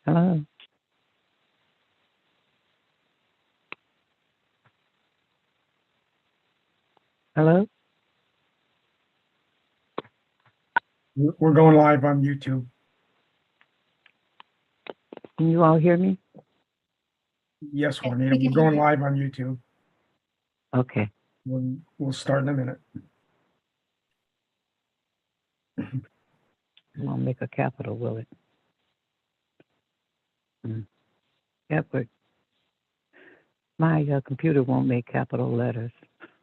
Hello. Hello. We're going live on YouTube. Can you all hear me? Yes, Juanita, we're going live on YouTube. Okay. We'll start in a minute. It won't make a capital, will it? Yeah, but my computer won't make capital letters.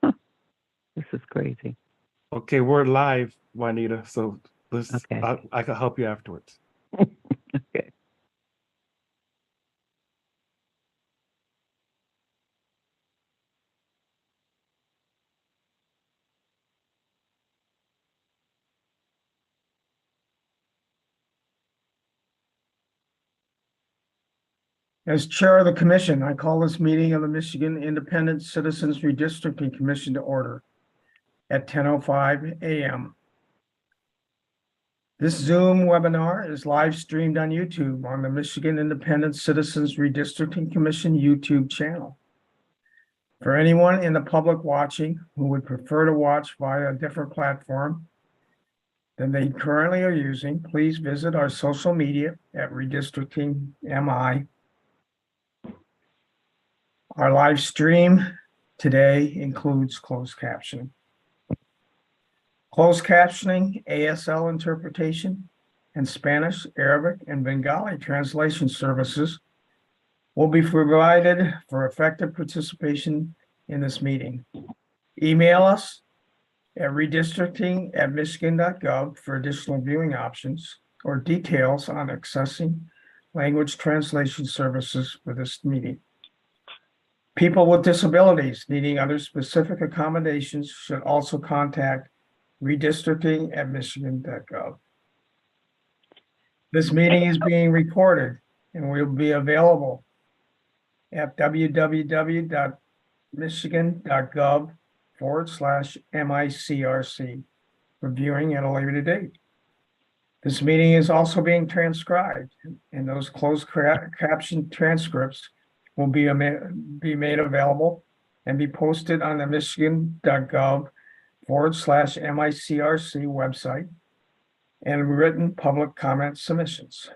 This is crazy. Okay, we're live, Juanita. So let's. Okay. I can help you afterwards. Okay. As chair of the commission, I call this meeting of the Michigan Independent Citizens Redistricting Commission to order at 10:05 a.m. This Zoom webinar is live streamed on YouTube on the Michigan Independent Citizens Redistricting Commission YouTube channel. For anyone in the public watching who would prefer to watch via a different platform than they currently are using, please visit our social media at Redistricting MI. Our live stream today includes closed captioning. Closed captioning, ASL interpretation, and Spanish, Arabic, and Bengali translation services will be provided for effective participation in this meeting. Email us at redistricting@michigan.gov for additional viewing options or details on accessing language translation services for this meeting. People with disabilities needing other specific accommodations should also contact redistricting@michigan.gov. This meeting is being recorded and will be available at www.michigan.gov/MICRC for viewing at a later date. This meeting is also being transcribed, and those closed caption transcripts will be made available and be posted on the michigan.gov/MICRC website and written public comment submissions.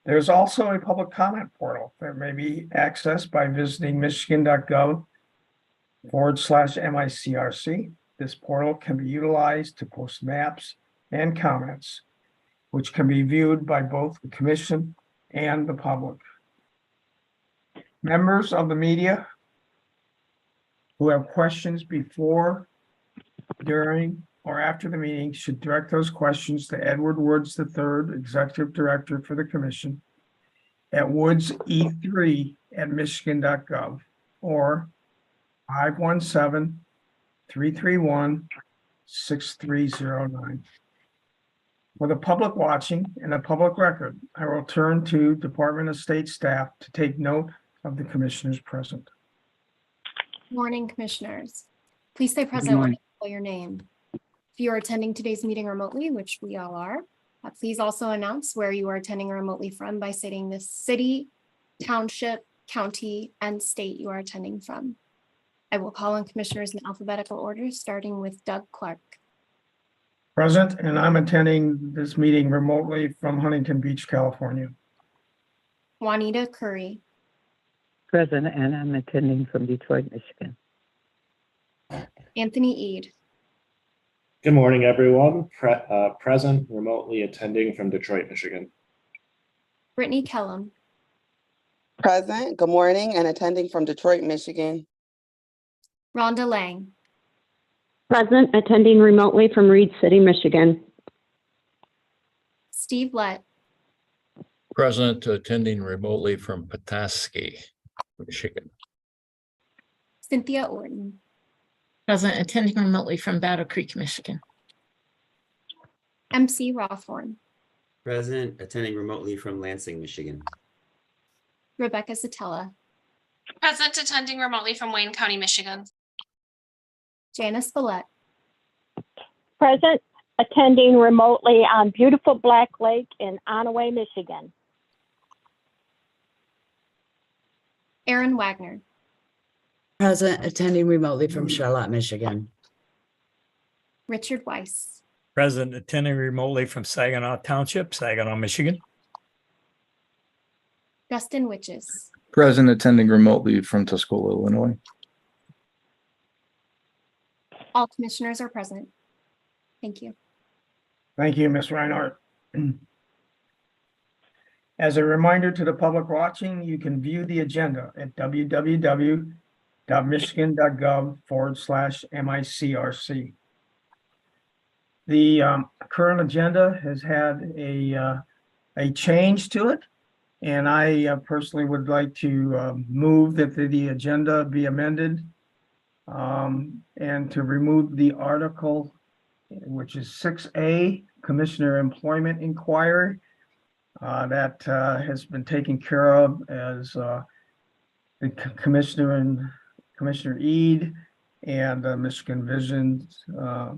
There's also a public comment portal that may be accessed by visiting michigan.gov/MICRC. This portal can be utilized to post maps and comments, which can be viewed by both the commission and the public. Members of the media who have questions before, during, or after the meeting should direct those questions to Edward Woods III, Executive Director for the Commission, at woodse3@michigan.gov or 517-331-6309. For the public watching and the public record, I will turn to Department of State staff to take note of the commissioners present. Morning, commissioners. Please stay present when I call your name. If you are attending today's meeting remotely, which we all are, please also announce where you are attending remotely from by stating the city, township, county, and state you are attending from. I will call on commissioners in alphabetical order, starting with Doug Clark. Present, and I'm attending this meeting remotely from Huntington Beach, California. Juanita Curry. Present, and I'm attending from Detroit, Michigan. Anthony Eade. Good morning, everyone. Present, remotely attending from Detroit, Michigan. Brittany Kellum. Present, good morning, and attending from Detroit, Michigan. Rhonda Lang. Present, attending remotely from Reed City, Michigan. Steve Lett. Present, attending remotely from Petoskey, Michigan. Cynthia Orton. Present, attending remotely from Battle Creek, Michigan. MC Rothhorn. Present, attending remotely from Lansing, Michigan. Rebecca Satella, Present, attending remotely from Wayne County, Michigan. Janice Villette, Present, attending remotely on beautiful Black Lake in Onaway, Michigan. Aaron Wagner, Present, attending remotely from Charlotte, Michigan. Richard Weiss, Present, attending remotely from Saginaw Township, Saginaw, Michigan. Dustin Witches, Present, attending remotely from Tuscola, Illinois. all commissioners are present. Thank you. Thank you, Ms. Reinhardt. As a reminder to the public watching, you can view the agenda at www.michigan.gov/MICRC. The current agenda has had a change to it, and I personally would like to move that the agenda be amended and to remove the article, which is 6A, Commissioner Employment Inquiry. That has been taken care of as the Commissioner Eid and Michigan Vision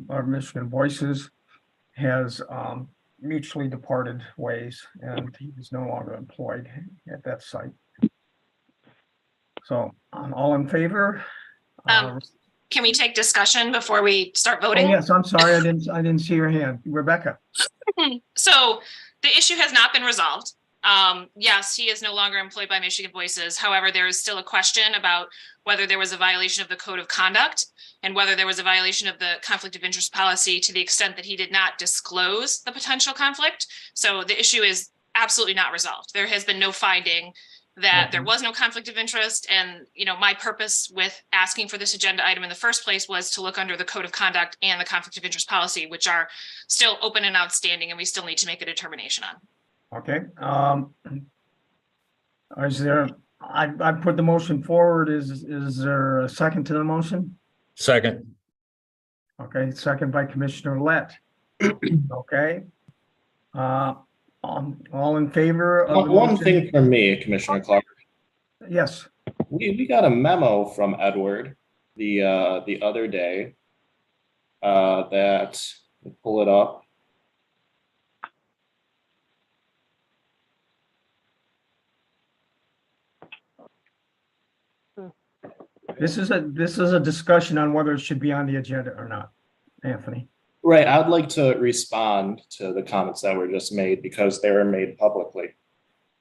or Michigan Voices has mutually departed ways, and he is no longer employed at that site. So all in favor? Can we take discussion before we start Oh, voting? yes, I'm sorry, I didn't see your hand. Rebecca. So the issue has not been resolved. Yes, he is no longer employed by Michigan Voices. However, there is still a question about whether there was a violation of the code of conduct and whether there was a violation of the conflict of interest policy to the extent that he did not disclose the potential conflict. So the issue is absolutely not resolved. There has been no finding that there was no conflict of interest. And, you know, my purpose with asking for this agenda item in the first place was to look under the code of conduct and the conflict of interest policy, which are still open and outstanding, and we still need to make a determination on. Okay, is there, I put the motion forward. Is there a second to the motion? Second. Okay, second by Commissioner Lett. Okay. All in favor of the One motion? thing from me, Commissioner Clark. Yes. We got a memo from Edward the other day that, we'll pull it up. This is a discussion on whether it should be on the agenda or not, Anthony. Right, I'd like to respond to the comments that were just made because they were made publicly.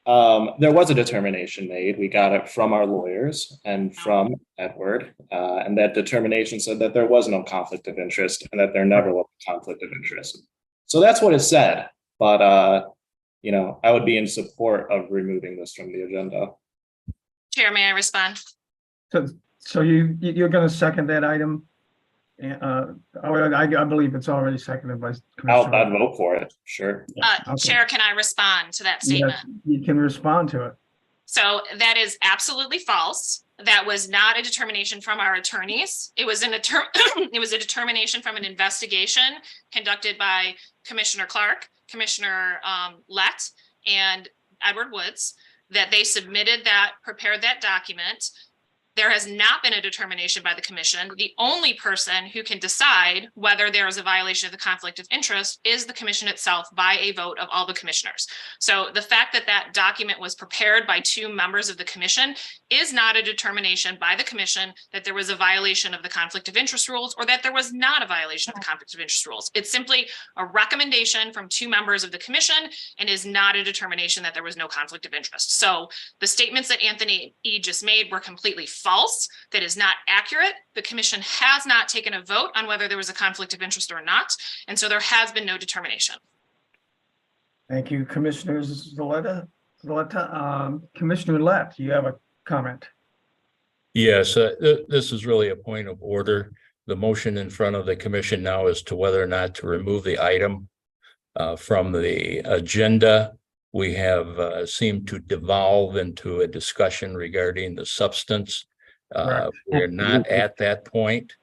There was a determination made. We got it from our lawyers and from Edward, and that determination said that there was no conflict of interest and that there never was a conflict of interest. So that's what it said, but you know, I would be in support of removing this from the agenda. Chair, may I respond? So you're going to second that item? I believe it's already seconded by Commissioner. I'd vote for it, sure. Okay. Chair, can I respond to that statement? Yes, you can respond to it. So that is absolutely false. That was not a determination from our attorneys. It was it was a determination from an investigation conducted by Commissioner Clark, Commissioner Lett, and Edward Woods, that they submitted that, prepared that document. There has not been a determination by the commission. The only person who can decide whether there is a violation of the conflict of interest is the commission itself by a vote of all the commissioners. So the fact that that document was prepared by 2 members of the commission is not a determination by the commission that there was a violation of the conflict of interest rules or that there was not a violation of the conflict of interest rules. It's simply a recommendation from 2 members of the commission and is not a determination that there was no conflict of interest. So the statements that Anthony E. just made were completely false. That is not accurate. The commission has not taken a vote on whether there was a conflict of interest or not. And so there has been no determination. Thank you, Commissioner Zaletta. Commissioner Lett, you have a comment? Yes, this is really a point of order. The motion in front of the commission now is to whether or not to remove the item from the agenda. We have seemed to devolve into a discussion regarding the substance. We're not at that point.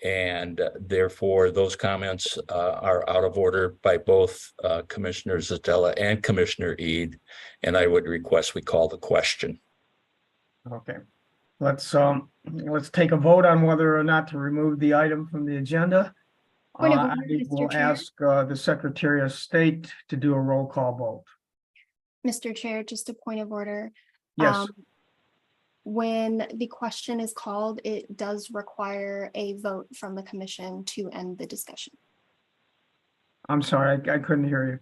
And therefore, those comments are out of order by both Commissioner Zatella and Commissioner Ede. And I would request we call the question. Okay, let's take a vote on whether or not to remove the item from the agenda. Point of I order, Mr. will Chair. ask the Secretary of State to do a roll call vote. Mr. Chair, just a point of order. Yes, When the question is called, it does require a vote from the commission to end the discussion. I'm sorry, I couldn't hear you.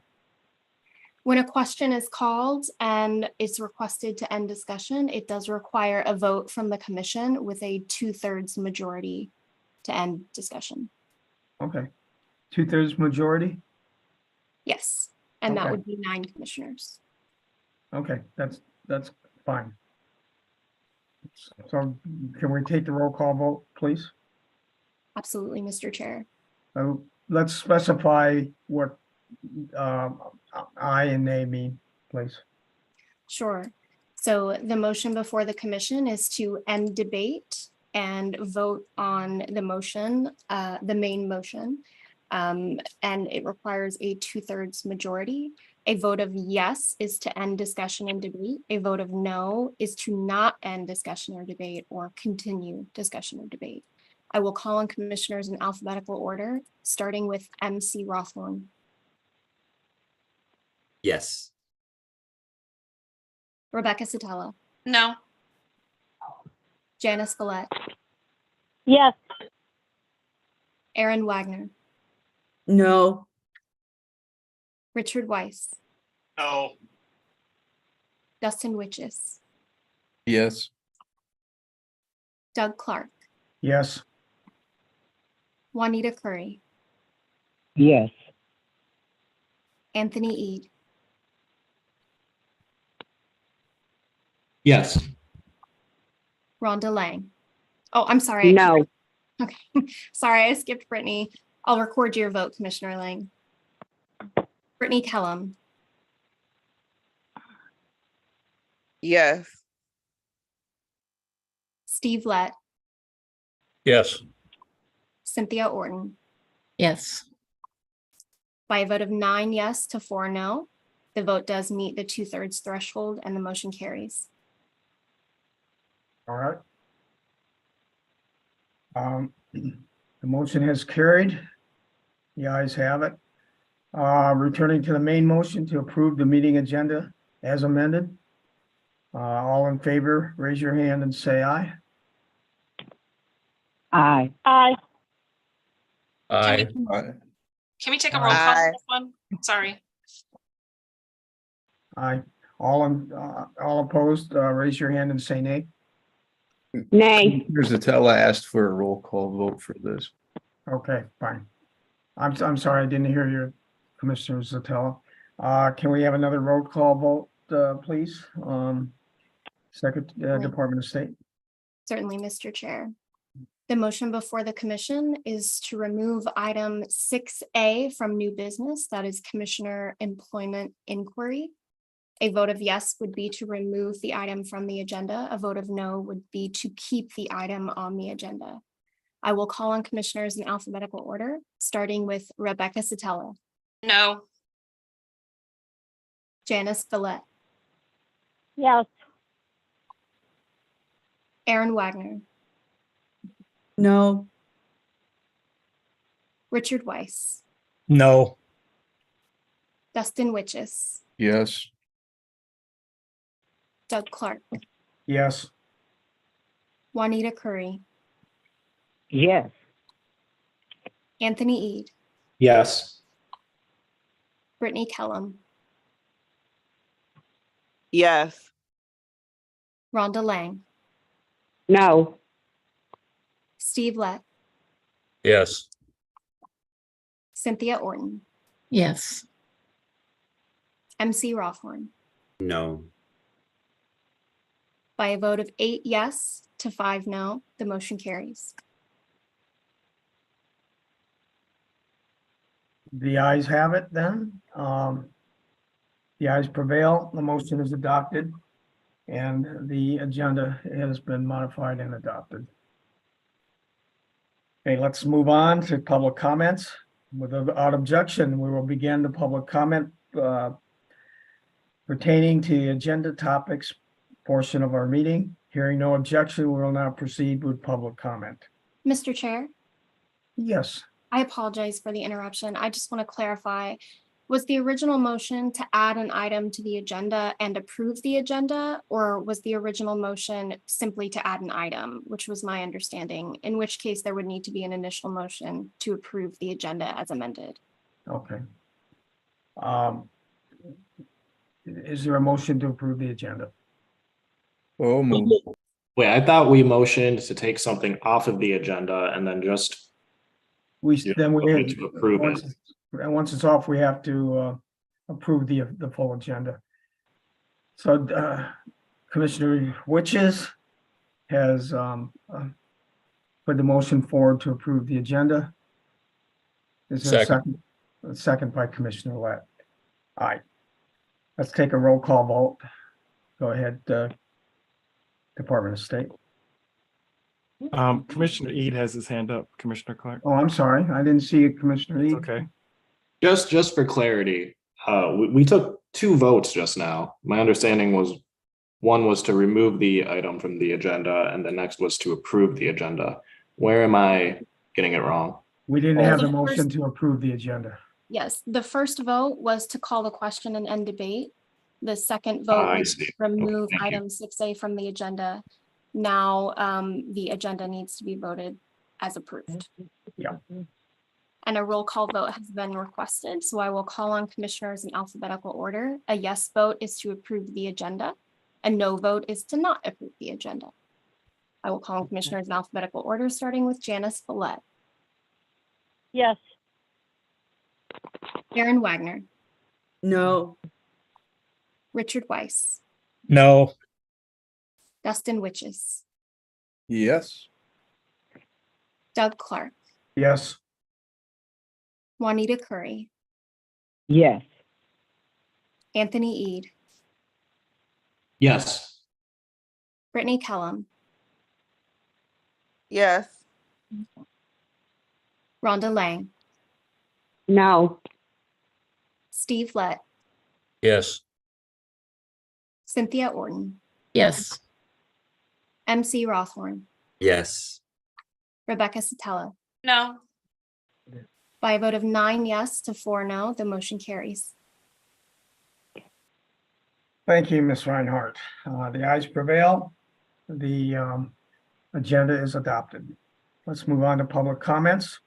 When a question is called and it's requested to end discussion, it does require a vote from the commission with a 2/3 majority to end discussion. Okay, 2/3 majority. Yes, and that Okay. would be 9 commissioners. Okay, that's fine. So can we take the roll call vote, please? Absolutely, Mr. Chair. Let's specify what aye and nay mean, please. Sure. So the motion before the commission is to end debate and vote on the motion, the main motion. And it requires a 2/3 majority. A vote of yes is to end discussion and debate. A vote of no is to not end discussion or debate or continue discussion or debate. I will call on commissioners in alphabetical order, starting with MC Rothorn, Yes. Rebecca Satella, No. Janice Villette, yes, Aaron Wagner, No. Richard Weiss, No. Dustin Witches, Yes. Doug Clark, Yes, Juanita Curry, Yes. Anthony Ede, Yes. Rhonda Lang. Oh, I'm sorry. No. Okay, sorry, I skipped Brittany. I'll record your vote, Commissioner Lang. Brittany Kellum, Yes. Steve Lett, Yes. Cynthia Orton. yes, By a vote of 9 yes to 4 no, the vote does meet the 2/3 threshold and the motion carries. all right. The motion has carried. The ayes have it. Returning to the main motion to approve the meeting agenda as amended. All in favor, raise your hand and say aye. Aye. aye, Aye. Can we take a roll call on this one? Sorry. Aye. All opposed, raise your hand and say nay. Nay. Commissioner Zatella asked for a roll call vote for this. Okay, fine. I'm sorry, I didn't hear your Commissioner Zatella. Can we have another roll call vote, please? Department of State. Certainly, Mr. Chair. The motion before the commission is to remove item 6A from new business, that is Commissioner Employment Inquiry. A vote of yes would be to remove the item from the agenda. A vote of no would be to keep the item on the agenda. I will call on commissioners in alphabetical order, starting with Rebecca Satella, No. Janice Villette, yes, Aaron Wagner, No. Richard Weiss, no, Dustin Witches, Yes. Doug Clark, Yes, Juanita Curry, Yes. Anthony Ede, Yes. Brittany Kellum, Yes. Rhonda Lang, No. Steve Lett, Yes. Cynthia Orton, yes, MC Rothorn. No. By a vote of 8 yes to 5 no, the motion carries. the ayes have it then. The ayes prevail, the motion is adopted, and the agenda has been modified and adopted. Okay, let's move on to public comments. Without objection, we will begin the public comment pertaining to the agenda topics portion of our meeting. Hearing no objection, we will now proceed with public comment. Mr. Chair, Yes, I apologize for the interruption. I just want to clarify, was the original motion to add an item to the agenda and approve the agenda, or was the original motion simply to add an item, which was my understanding, in which case there would need to be an initial motion to approve the agenda as amended? okay. Is there a motion to approve the agenda? Oh, move. Wait, I thought we motioned to take something off of the agenda and then just Then we voted to approve it. And once it's off, we have to approve the full agenda. So Commissioner Witches has put the motion forward to approve the agenda. Is there a second? A second by Commissioner Lett. All right. Let's take a roll call vote. Go ahead, Department of State. Commissioner Ede has his hand up, Commissioner Clark. Oh, I'm sorry. I didn't see it, Commissioner Lee. Okay. Just for clarity, we took 2 votes just now. My understanding was one was to remove the item from the agenda and the next was to approve the agenda. Where am I getting it wrong? We didn't have the The motion first- to approve the agenda. Yes, the first vote was to call the question and end debate. The second Ah, vote I was see. to remove thank you. item 6A from the agenda. Now, the agenda needs to be voted as approved. Yeah. And a roll call vote has been requested, so I will call on commissioners in alphabetical order. A yes vote is to approve the agenda. A no vote is to not approve the agenda. I will call on commissioners in alphabetical order, starting with Janice Follett, Yes. Aaron Wagner, No. Richard Weiss, No. Dustin Witches, Yes. Doug Clark, Yes, Juanita Curry, Yes. Anthony Ede, Yes. Brittany Kellum, Yes. Rhonda Lang, No. Steve Lett, Yes. Cynthia Orton, Yes. MC Rothorn, Yes. Rebecca Satella. No. By a vote of 9 yes to 4 no, the motion carries. thank you, Ms. Reinhardt. The ayes prevail. The agenda is adopted. Let's move on to public comments.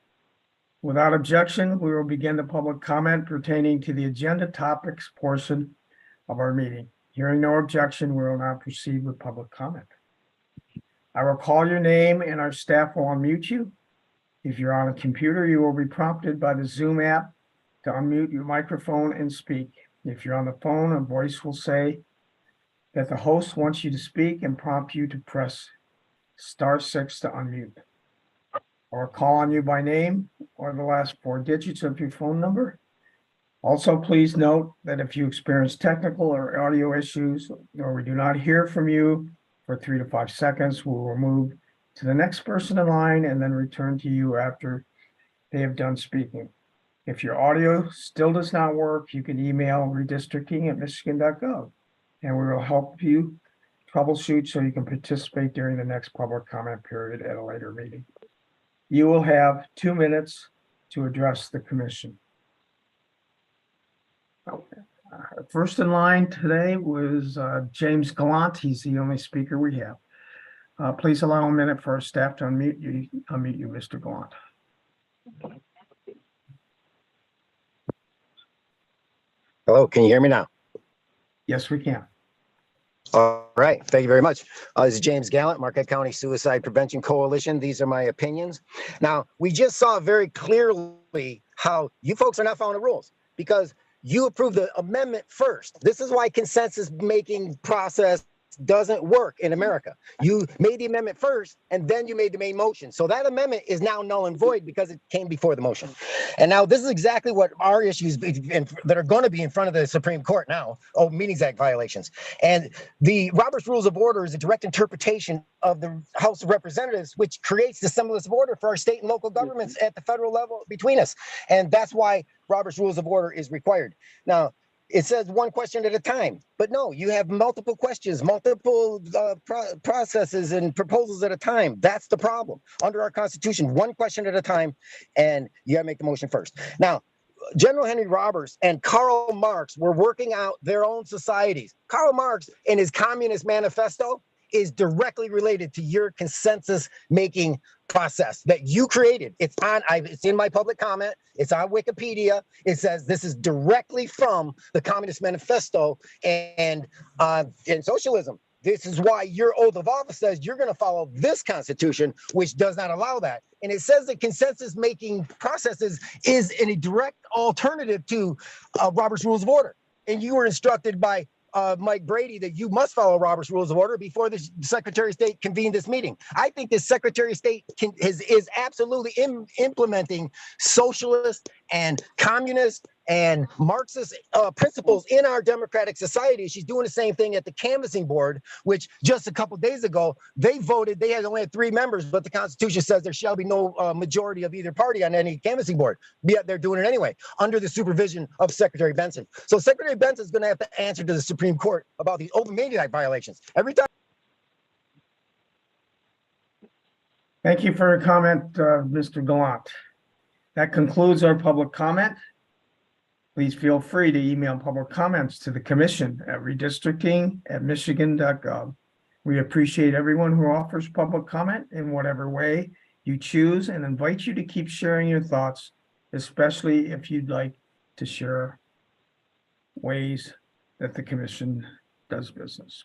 Without objection, we will begin the public comment pertaining to the agenda topics portion of our meeting. Hearing no objection, we will now proceed with public comment. I will call your name and our staff will unmute you. If you're on a computer, you will be prompted by the Zoom app to unmute your microphone and speak. If you're on the phone, a voice will say that the host wants you to speak and prompt you to press *6 to unmute. Or call on you by name or the last 4 digits of your phone number. Also, please note that if you experience technical or audio issues or we do not hear from you for 3 to 5 seconds, we will move to the next person in line and then return to you after they have done speaking. If your audio still does not work, you can email redistricting@michigan.gov and we will help you troubleshoot so you can participate during the next public comment period at a later meeting. You will have 2 minutes to address the commission. Okay. First in line today was James Gallant. He's the only speaker we have. Please allow a minute for our staff to unmute you, Mr. Gallant. Hello, can you hear me now? Yes, we can. All right, thank you very much. This is James Gallant, Marquette County Suicide Prevention Coalition. These are my opinions. Now, we just saw very clearly how you folks are not following the rules because you approved the amendment first. This is why consensus making process doesn't work in America. You made the amendment first, and then you made the main motion. So that amendment is now null and void because it came before the motion. And now this is exactly what our issues that are going to be in front of the Supreme Court now. Oh, Meetings Act violations. And the Robert's Rules of Order is a direct interpretation of the House of Representatives, which creates the semblance of order for our state and local governments at the federal level between us. And that's why Robert's Rules of Order is required. Now, it says one question at a time, but no, you have multiple questions, multiple processes and proposals at a time. That's the problem. Under our Constitution, one question at a time, and you gotta make the motion first. Now, General Henry Roberts and Karl Marx were working out their own societies. Karl Marx, in his Communist Manifesto, is directly related to your consensus making process that you created. It's in my public comment. It's on Wikipedia. It says this is directly from the Communist Manifesto and socialism. This is why your oath of office says you're going to follow this Constitution, which does not allow that. And it says that consensus making processes is a direct alternative to Robert's Rules of Order. And you were instructed by Mike Brady that you must follow Robert's Rules of Order before the Secretary of State convened this meeting. I think the Secretary of State is absolutely implementing socialist and communist and Marxist principles in our democratic society. She's doing the same thing at the canvassing board, which just a couple of days ago, they voted, they only had 3 members, but the Constitution says there shall be no majority of either party on any canvassing board. Yet they're doing it anyway, under the supervision of Secretary Benson. So Secretary Benson is going to have to answer to the Supreme Court about the Open Meeting Act violations. Every time. Thank you for your comment, Mr. Gallant. That concludes our public comment. Please feel free to email public comments to the commission at redistricting@michigan.gov. We appreciate everyone who offers public comment in whatever way you choose and invite you to keep sharing your thoughts, especially if you'd like to share ways that the commission does business.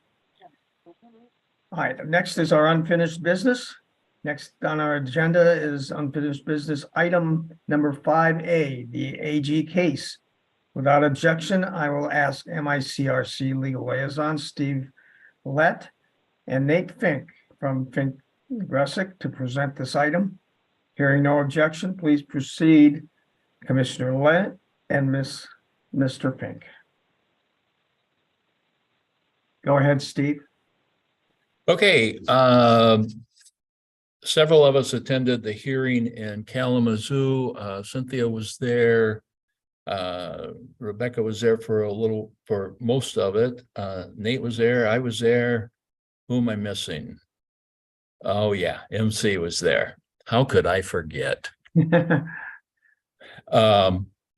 All right, next is our unfinished business. Next on our agenda is unfinished business item number 5A, the AG case. Without objection, I will ask MICRC Legal Liaison Steve Lett and Nate Fink from Fink Gressick to present this item. Hearing no objection, please proceed, Commissioner Lett and Mr. Fink. Go ahead, Steve. Okay, several of us attended the hearing in Kalamazoo. Cynthia was there. Rebecca was there for most of it. Nate was there. I was there. Who am I missing? Oh yeah, MC was there. How could I forget? And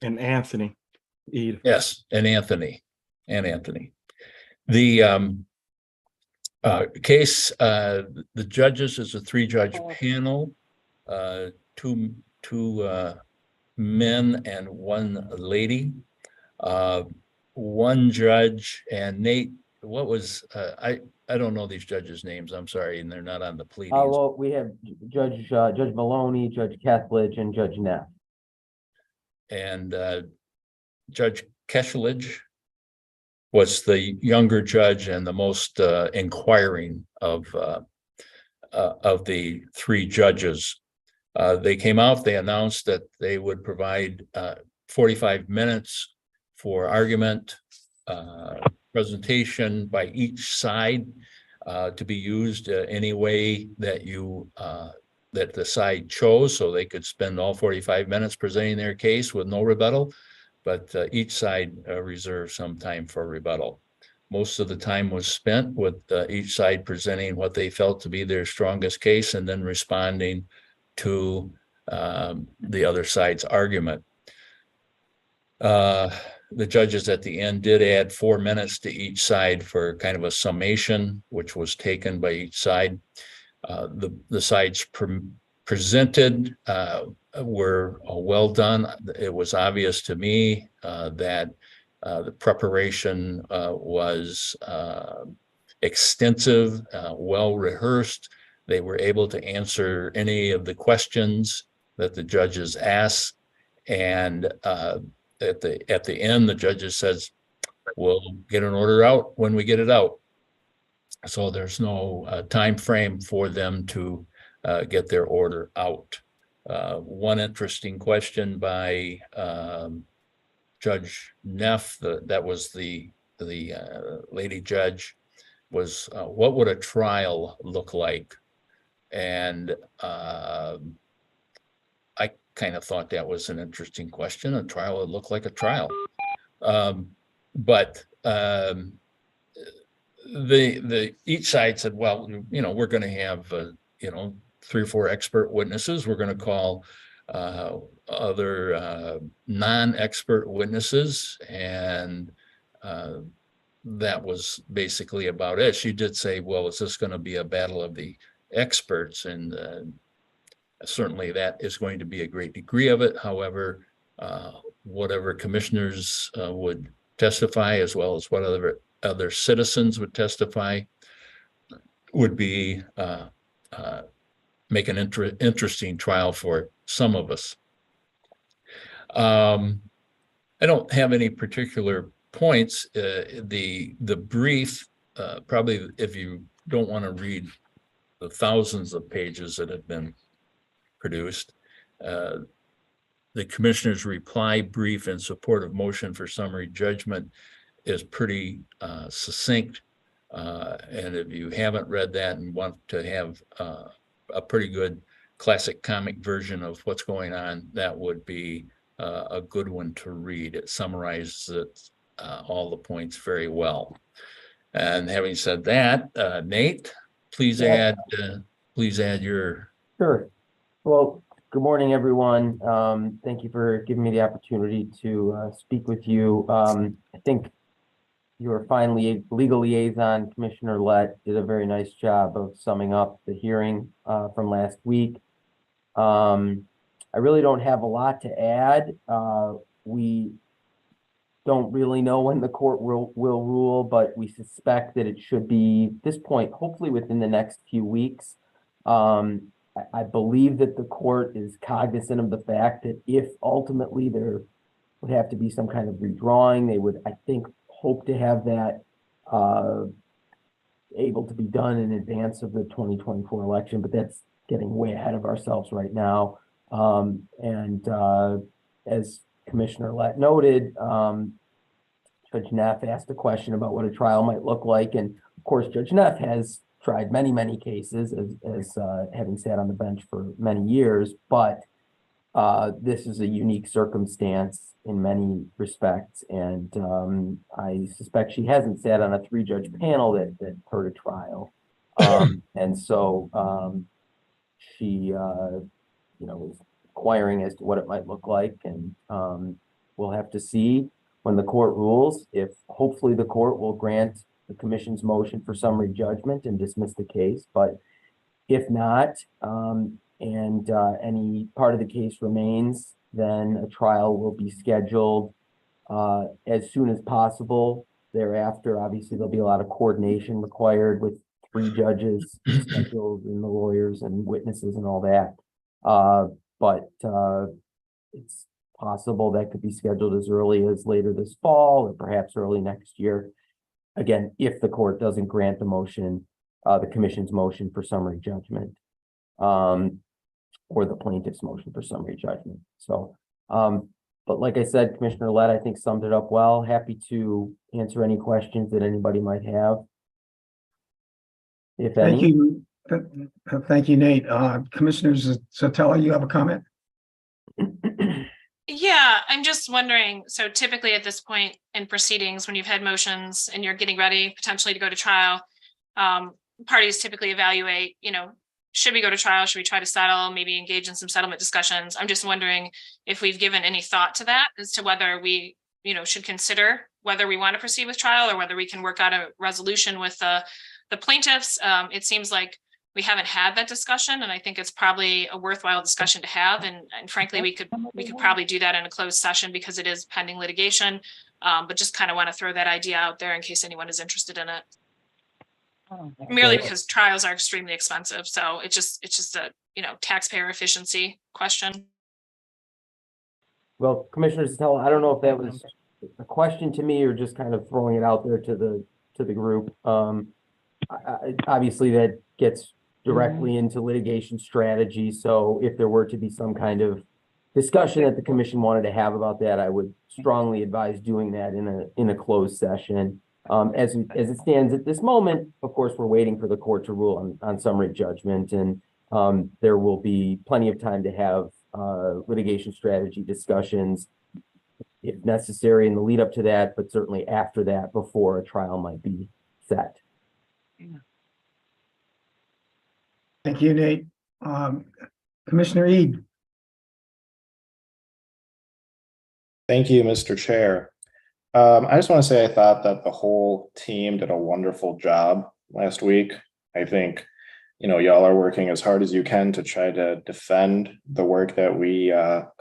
Anthony. Yes, and Anthony. The case, the judges is a 3-judge panel, two men and 1 lady. One judge, and Nate, what was I don't know these judges' names, I'm sorry, and they're not on the pleadings. Well, we have Judge Maloney, Judge Kethledge, and Judge Neff. And Judge Kethledge was the younger judge and the most inquiring of the 3 judges. They came out, they announced that they would provide 45 minutes for argument, presentation by each side to be used any way that that the side chose, so they could spend all 45 minutes presenting their case with no rebuttal, but each side reserved some time for rebuttal. Most of the time was spent with each side presenting what they felt to be their strongest case and then responding to the other side's argument. The judges at the end did add 4 minutes to each side for kind of a summation, which was taken by each side. The sides presented were well done. It was obvious to me that the preparation was extensive, well rehearsed. They were able to answer any of the questions that the judges asked, and at the end, the judges says, "We'll get an order out when we get it out." So there's no time frame for them to get their order out. One interesting question by Judge Neff, that was the lady judge, was what would a trial look like? And I kind of thought that was an interesting question. A trial would look like a trial. But each side said, well, you know, we're going to have, you know, 3 or 4 expert witnesses. We're going to call other non-expert witnesses. And that was basically about it. She did say, well, is this going to be a battle of the experts? And certainly that is going to be a great degree of it. However, whatever commissioners would testify, as well as what other citizens would testify, would be make an interesting trial for some of us. I don't have any particular points. The brief, probably if you don't want to read the thousands of pages that have been produced, the commissioner's reply brief in support of motion for summary judgment is pretty succinct. And if you haven't read that and want to have a pretty good classic comic version of what's going on, that would be a good one to read. It summarizes it, all the points very well. And having said that, Nate, please add your. Sure. Well, good morning, everyone. Thank you for giving me the opportunity to speak with you. I think your finally legal liaison, Commissioner Lett, did a very nice job of summing up the hearing from last week. I really don't have a lot to add. We don't really know when the court will rule, but we suspect that it should be, at this point, hopefully within the next few weeks. I believe that the court is cognizant of the fact that if ultimately there would have to be some kind of redrawing, they would, I think, hope to have that able to be done in advance of the 2024 election, but that's getting way ahead of ourselves right now. As Commissioner Lett noted, Judge Neff asked a question about what a trial might look like. And of course, Judge Neff has tried many cases as having sat on the bench for many years, but this is a unique circumstance in many respects. And I suspect she hasn't sat on a 3-judge panel that heard a trial. And so she, you know, is inquiring as to what it might look like. And we'll have to see when the court rules, if hopefully the court will grant the commission's motion for summary judgment and dismiss the case. But if not, and any part of the case remains, then a trial will be scheduled as soon as possible. Thereafter, obviously, there'll be a lot of coordination required with 3 judges scheduled and the lawyers and witnesses and all that. But it's possible that could be scheduled as early as later this fall or perhaps early next year. Again, if the court doesn't grant the motion, the commission's motion for summary judgment, or the plaintiff's motion for summary judgment. So, but like I said, Commissioner Lett, I think summed it up well. Happy to answer any questions that anybody might have, if any. Thank you. Thank you, Nate. Commissioner Sotelo, you have a comment? Yeah, I'm just wondering, so typically at this point in proceedings, when you've had motions and you're getting ready potentially to go to trial, parties typically evaluate, you know, should we go to trial? Should we try to settle, maybe engage in some settlement discussions? I'm just wondering if we've given any thought to that as to whether we, you know, should consider whether we want to proceed with trial or whether we can work out a resolution with the plaintiffs. It seems like we haven't had that discussion, and I think it's probably a worthwhile discussion to have. And frankly, we could probably do that in a closed session because it is pending litigation. But just kind of want to throw that idea out there in case anyone is interested in it. Merely because trials are extremely expensive. So it's just a, you know, taxpayer efficiency question. Well, Commissioner Sotelo, I don't know if that was a question to me or just kind of throwing it out there to the group. obviously that gets directly into litigation strategy. So if there were to be some kind of discussion that the commission wanted to have about that, I would strongly advise doing that in a closed session. As it stands at this moment, of course, we're waiting for the court to rule on summary judgment, and there will be plenty of time to have litigation strategy discussions if necessary in the lead up to that, but certainly after that, before a trial might be set. Thank you, Nate. Commissioner Ede. Thank you, Mr. Chair. I just want to say I thought that the whole team did a wonderful job last week. I think, y'all are working as hard as you can to try to defend the work that we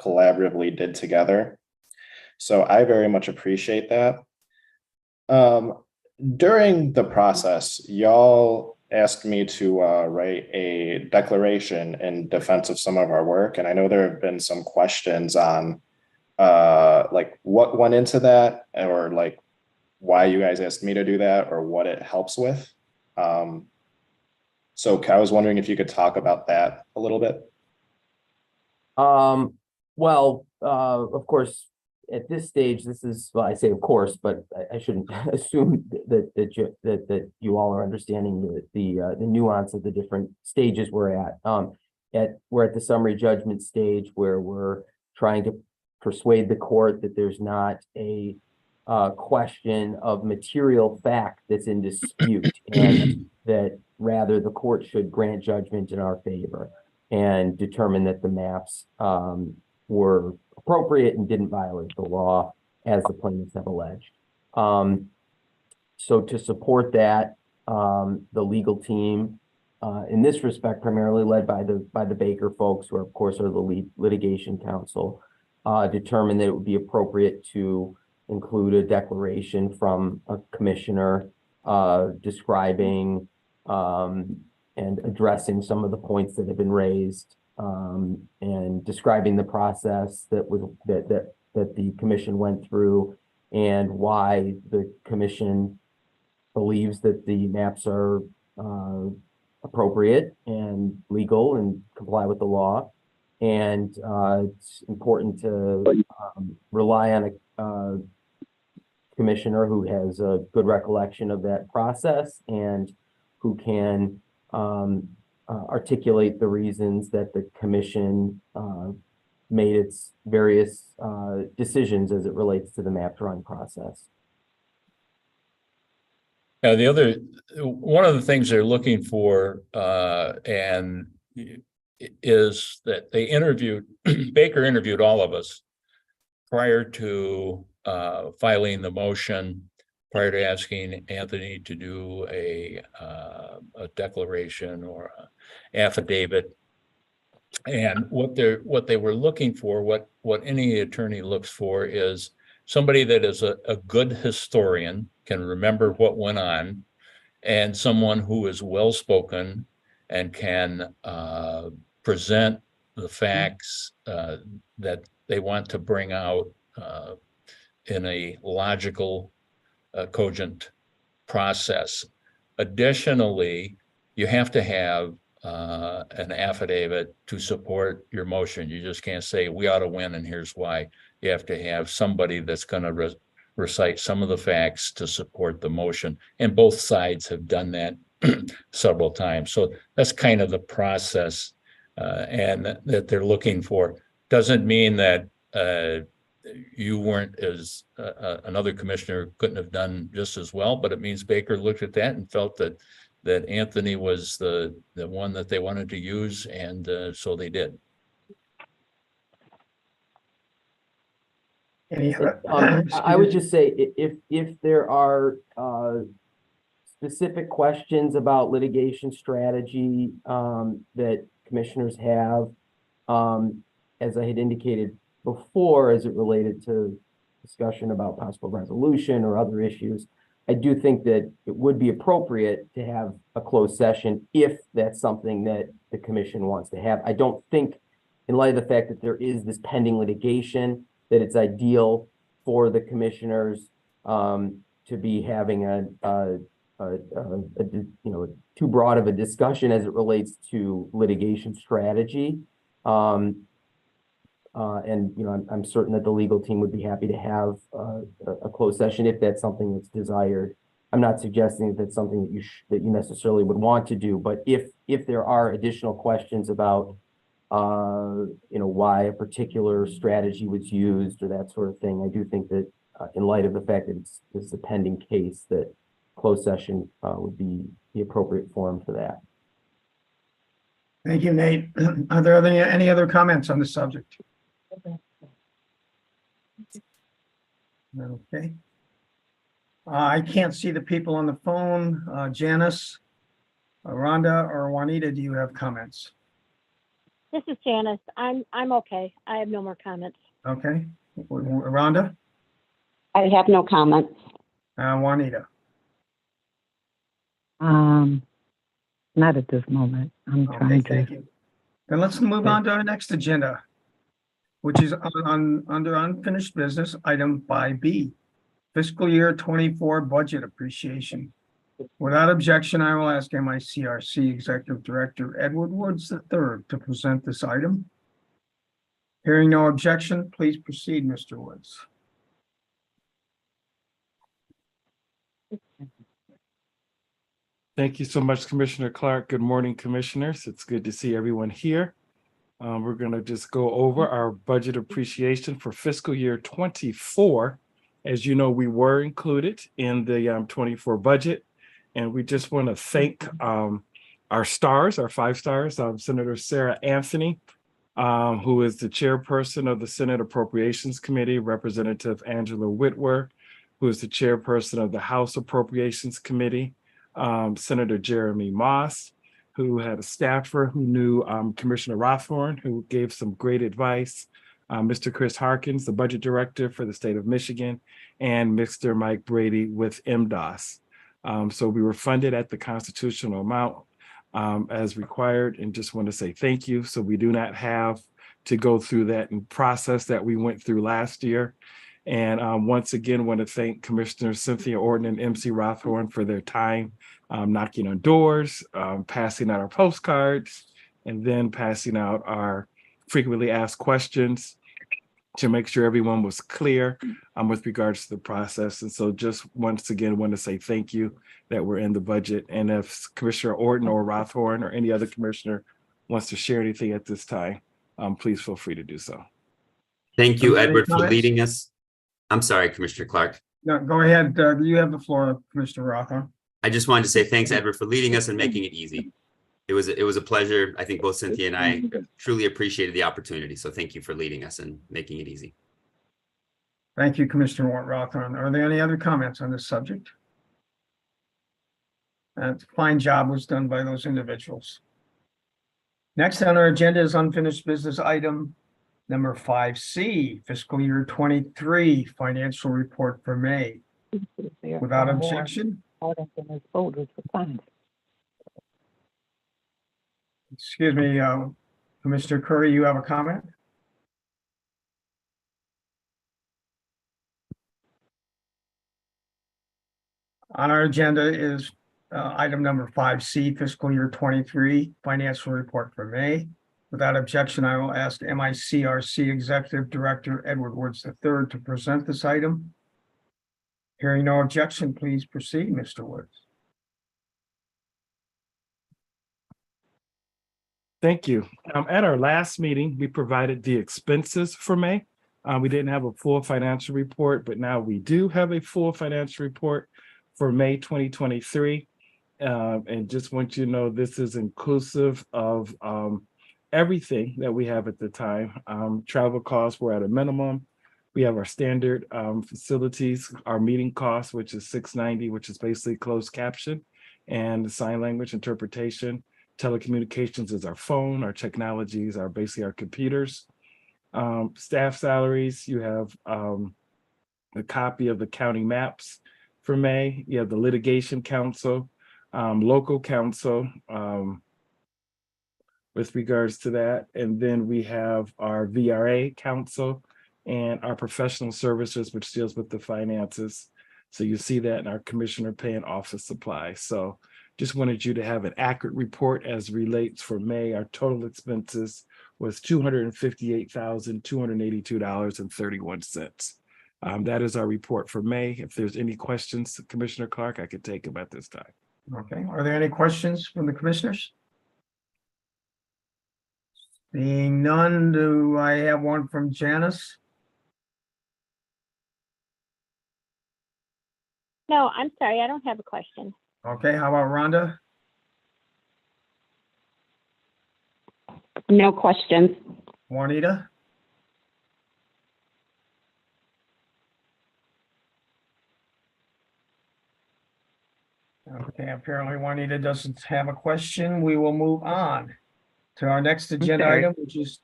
collaboratively did together. So I very much appreciate that. During the process, y'all asked me to write a declaration in defense of some of our work. And I know there have been some questions on like what went into that, or like why you guys asked me to do that, or what it helps with. So I was wondering if you could talk about that a little bit. Well, of course, at this stage, this is, well, I say of course, but I shouldn't assume that you all are understanding the nuance of the different stages we're at. We're at the summary judgment stage where we're trying to persuade the court that there's not a question of material fact that's in dispute, and that rather the court should grant judgment in our favor and determine that the maps were appropriate and didn't violate the law as the plaintiffs have alleged. So to support that, the legal team, in this respect, primarily led by the Baker folks, who of course are the lead litigation counsel, determined that it would be appropriate to include a declaration from a commissioner describing and addressing some of the points that have been raised, and describing the process that the commission went through, and why the commission believes that the maps are appropriate and legal and comply with the law. And it's important to rely on a commissioner who has a good recollection of that process and who can articulate the reasons that the commission made its various decisions as it relates to the map drawing process. Now, one of the things they're looking for and is that they Baker interviewed all of us prior to filing the motion, prior to asking Anthony to do a declaration or an affidavit. And what they were looking for, what any attorney looks for, is somebody that is a good historian, can remember what went on, and someone who is well-spoken and can present the facts that they want to bring out in a logical, cogent process. Additionally, you have to have an affidavit to support your motion. You just can't say, we ought to win and here's why. You have to have somebody that's going to recite some of the facts to support the motion. And both sides have done that several times. So that's kind of the process and that they're looking for. Doesn't mean that you weren't as another commissioner couldn't have done just as well, but it means Baker looked at that and felt that Anthony was the one that they wanted to use, and so they did. I would just say if there are specific questions about litigation strategy that commissioners have, as I had indicated before, as it related to discussion about possible resolution or other issues, I do think that it would be appropriate to have a closed session if that's something that the commission wants to have. I don't think, in light of the fact that there is this pending litigation, that it's ideal for the commissioners to be having a too broad of a discussion as it relates to litigation strategy. And I'm certain that the legal team would be happy to have a closed session if that's something that's desired. I'm not suggesting that that's something that you necessarily would want to do, but if there are additional questions about why a particular strategy was used or that sort of thing, I do think that in light of the fact that it's a pending case, that closed session would be the appropriate forum for that. Thank you, Nate. Are there any other comments on the subject? Okay. I can't see the people on the phone. Janice, Rhonda, or Juanita, do you have comments? This is Janice. I'm okay. I have no more comments. Okay. Rhonda? I have no comments. Juanita? Not at this moment. I'm trying to. Thank you. Then let's move on to our next agenda, which is under unfinished business, item 5B, fiscal year 24 budget appreciation. Without objection, I will ask MICRC Executive Director Edward Woods III to present this item. Hearing no objection, please proceed, Mr. Woods. Thank you so much, Commissioner Clark. Good morning, commissioners. It's good to see everyone here. We're going to just go over our budget appreciation for fiscal year 24. As you know, we were included in the 24 budget, and we just want to thank our stars, our 5 stars, Senator Sarah Anthony, who is the chairperson of the Senate Appropriations Committee, Representative Angela Whitwer, who is the chairperson of the House Appropriations Committee, Senator Jeremy Moss, who had a staffer who knew Commissioner Rothorn, who gave some great advice, Mr. Chris Harkins, the budget director for the state of Michigan, and Mr. Mike Brady with MDOS. So we were funded at the constitutional amount as required, and just want to say thank you. So we do not have to go through that process that we went through last year. And once again, want to thank Commissioner Cynthia Orton and MC Rothorn for their time knocking on doors, passing out our postcards, and then passing out our frequently asked questions to make sure everyone was clear with regards to the process. And so just once again, want to say thank you that we're in the budget. And if Commissioner Orton or Rothorn or any other commissioner wants to share anything at this time, please feel free to do so. Thank you, Edward, for leading us. I'm sorry, Commissioner Clark. No, go ahead. You have the floor, Commissioner Rothorn. I just wanted to say thanks, Edward, for leading us and making it easy. It was a pleasure. I think both Cynthia and I truly appreciated the opportunity. So thank you for leading us and making it easy. Thank you, Commissioner Rothorn. Are there any other comments on this subject? A fine job was done by those individuals. Next on our agenda is unfinished business item number 5C, fiscal year 23 financial report for May. Without objection. Excuse me, Commissioner Curry, you have a comment? On our agenda is item number 5C, fiscal year 23 financial report for May. Without objection, I will ask MICRC Executive Director Edward Woods III to present this item. Hearing no objection, please proceed, Mr. Woods. Thank you. At our last meeting, we provided the expenses for May. We didn't have a full financial report, but now we do have a full financial report for May 2023. And just want you to know this is inclusive of everything that we have at the time. Travel costs were at a minimum. We have our standard facilities, our meeting costs, which is $690, which is basically closed caption and the sign language interpretation. Telecommunications is our phone, our technologies are basically our computers. Staff salaries, you have a copy of the county maps for May. You have the litigation counsel, local counsel with regards to that. And then we have our VRA counsel and our professional services, which deals with the finances. So you see that in our commissioner pay and office supplies. So just wanted you to have an accurate report as relates for May. Our total expenses was $258,282.31. That is our report for May. If there's any questions, Commissioner Clark, I could take them at this time. Okay, are there any questions from the commissioners? Seeing none, do I have one from Janice? No, I'm sorry, I don't have a question. Okay, how about Rhonda? No questions. Juanita? Okay, apparently Juanita doesn't have a question. We will move on to our next agenda sorry. item, which is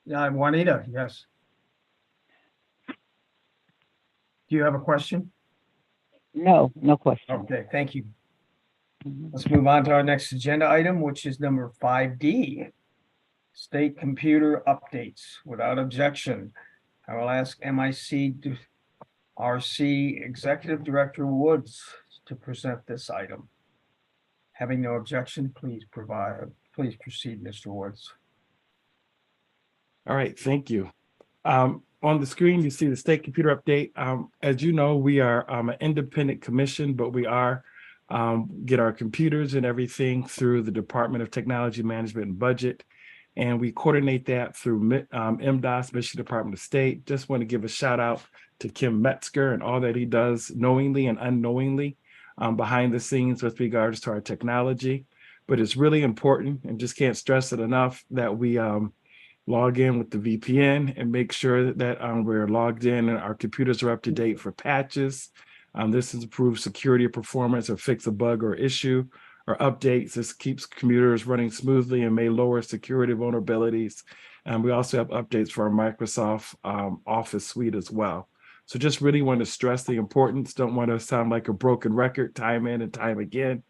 Juanita, yes. Do you have a question? No, no question. Okay, thank you. Let's move on to our next agenda item, which is number 5D. State computer updates. Without objection, I will ask MIC RC Executive Director Woods to present this item. Having no objection, please proceed, Mr. Woods. All right, thank you. On the screen, you see the state computer update. As you know, we are an independent commission, but we are get our computers and everything through the Department of Technology Management and Budget. And we coordinate that through MDOS, Michigan Department of State. Just want to give a shout out to Kim Metzger and all that he does knowingly and unknowingly behind the scenes with regards to our technology. But it's really important, and just can't stress it enough, that we log in with the VPN and make sure that we're logged in and our computers are up to date for patches. This has improved security performance or fix a bug or issue or updates. This keeps computers running smoothly and may lower security vulnerabilities. And we also have updates for our Microsoft Office suite as well. So just really want to stress the importance. Don't want to sound like a broken record time in and time again,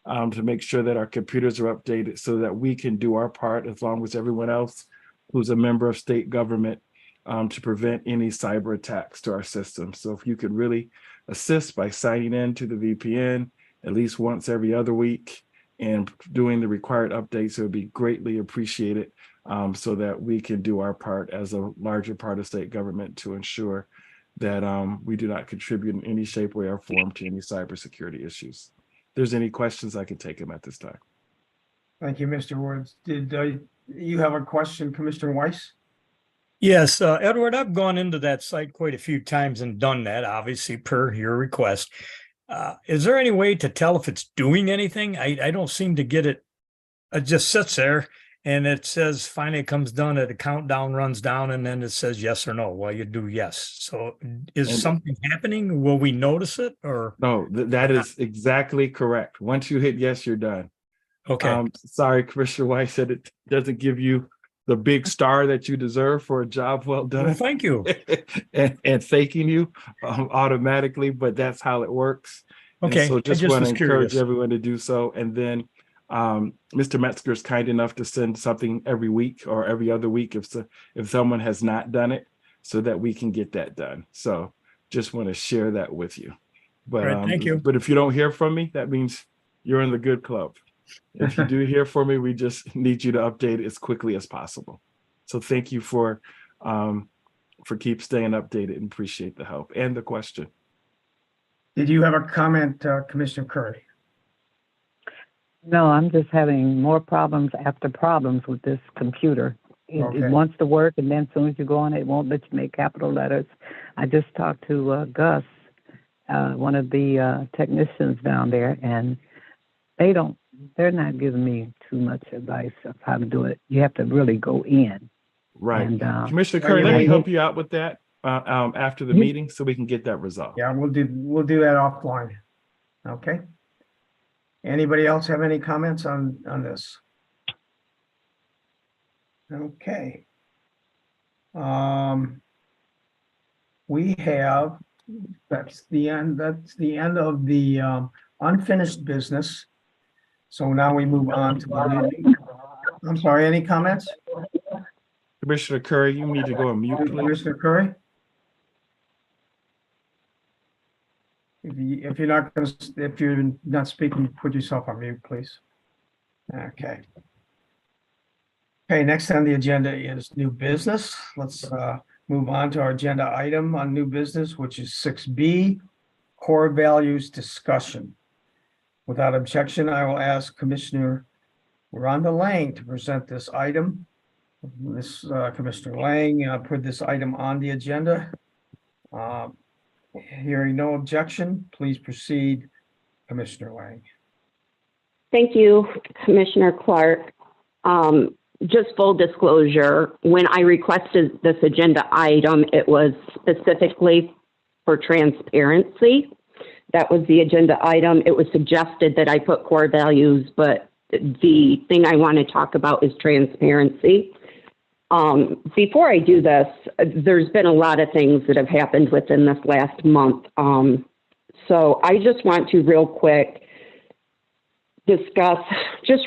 to make sure that our computers are updated so that we can do our part as long as everyone else who's a member of state government to prevent any cyber attacks to our system. So if you could really assist by signing in to the VPN at least once every other week and doing the required updates, it would be greatly appreciated, so that we can do our part as a larger part of state government to ensure that we do not contribute in any shape, way, or form to any cybersecurity issues. If there's any questions, I can take them at this time. Thank you, Mr. Woods. Did you have a question, Commissioner Weiss? Yes, Edward, I've gone into that site quite a few times and done that, obviously per your request. Is there any way to tell if it's doing anything? I don't seem to get it. It just sits there and it says finally it comes done, and the countdown runs down and then it says yes or no. Well, you do yes. So is something happening? Will we notice it or? No, that is exactly correct. Once you hit yes, you're done. Okay. Sorry, Commissioner Weiss said it doesn't give you the big star that you deserve for a job well done. Well, thank you. and thanking you automatically, but that's how it works. Okay. And so just want to encourage curious. everyone to do so. And then Mr. Metzger is kind enough to send something every week or every other week if someone has not done it, so that we can get that done. So just want to share that with you. But Right, thank you. But if you don't hear from me, that means you're in the good club. If you do hear from me, we just need you to update it as quickly as possible. So thank you for keep staying updated, and appreciate the help and the question. Did you have a comment, Commissioner Curry? No, I'm just having more problems after problems with this computer. Okay. It wants to work, and then as soon as you go on, it won't let you make capital letters. I just talked to Gus, one of the technicians down there, and they're not giving me too much advice of how to do it. You have to really go in. Right. And, Commissioner Curry, let me help you out with that after the meeting so we can get that resolved. Yeah, we'll do that offline. Okay. Anybody else have any comments on this? Okay. We have, that's the end of the unfinished business. So now we move on to I'm sorry, any comments? Commissioner Curry, you need to go on mute, please. Commissioner Curry? If you're not gonna, if you're not speaking, put yourself on mute, please. Okay. Okay, next on the agenda is new business. Let's move on to our agenda item on new business, which is 6B, core values discussion. Without objection, I will ask Commissioner Rhonda Lang to present this item. Commissioner Lang put this item on the agenda. Hearing no objection, please proceed, Commissioner Lang. Thank you, Commissioner Clark. Just full disclosure, when I requested this agenda item, it was specifically for transparency. That was the agenda item. It was suggested that I put core values, but the thing I want to talk about is transparency. Before I do this, there's been a lot of things that have happened within this last month. So I just want to real quick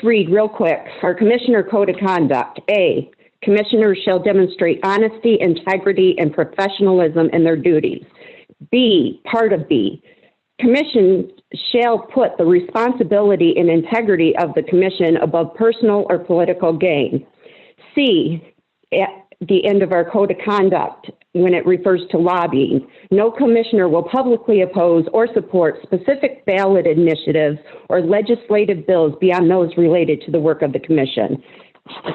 read real quick our Commissioner Code of Conduct. A, Commissioners shall demonstrate honesty, integrity, and professionalism in their duties. B, part of B, Commission shall put the responsibility and integrity of the Commission above personal or political gain. C, at the end of our Code of Conduct, when it refers to lobbying, no commissioner will publicly oppose or support specific ballot initiatives or legislative bills beyond those related to the work of the commission,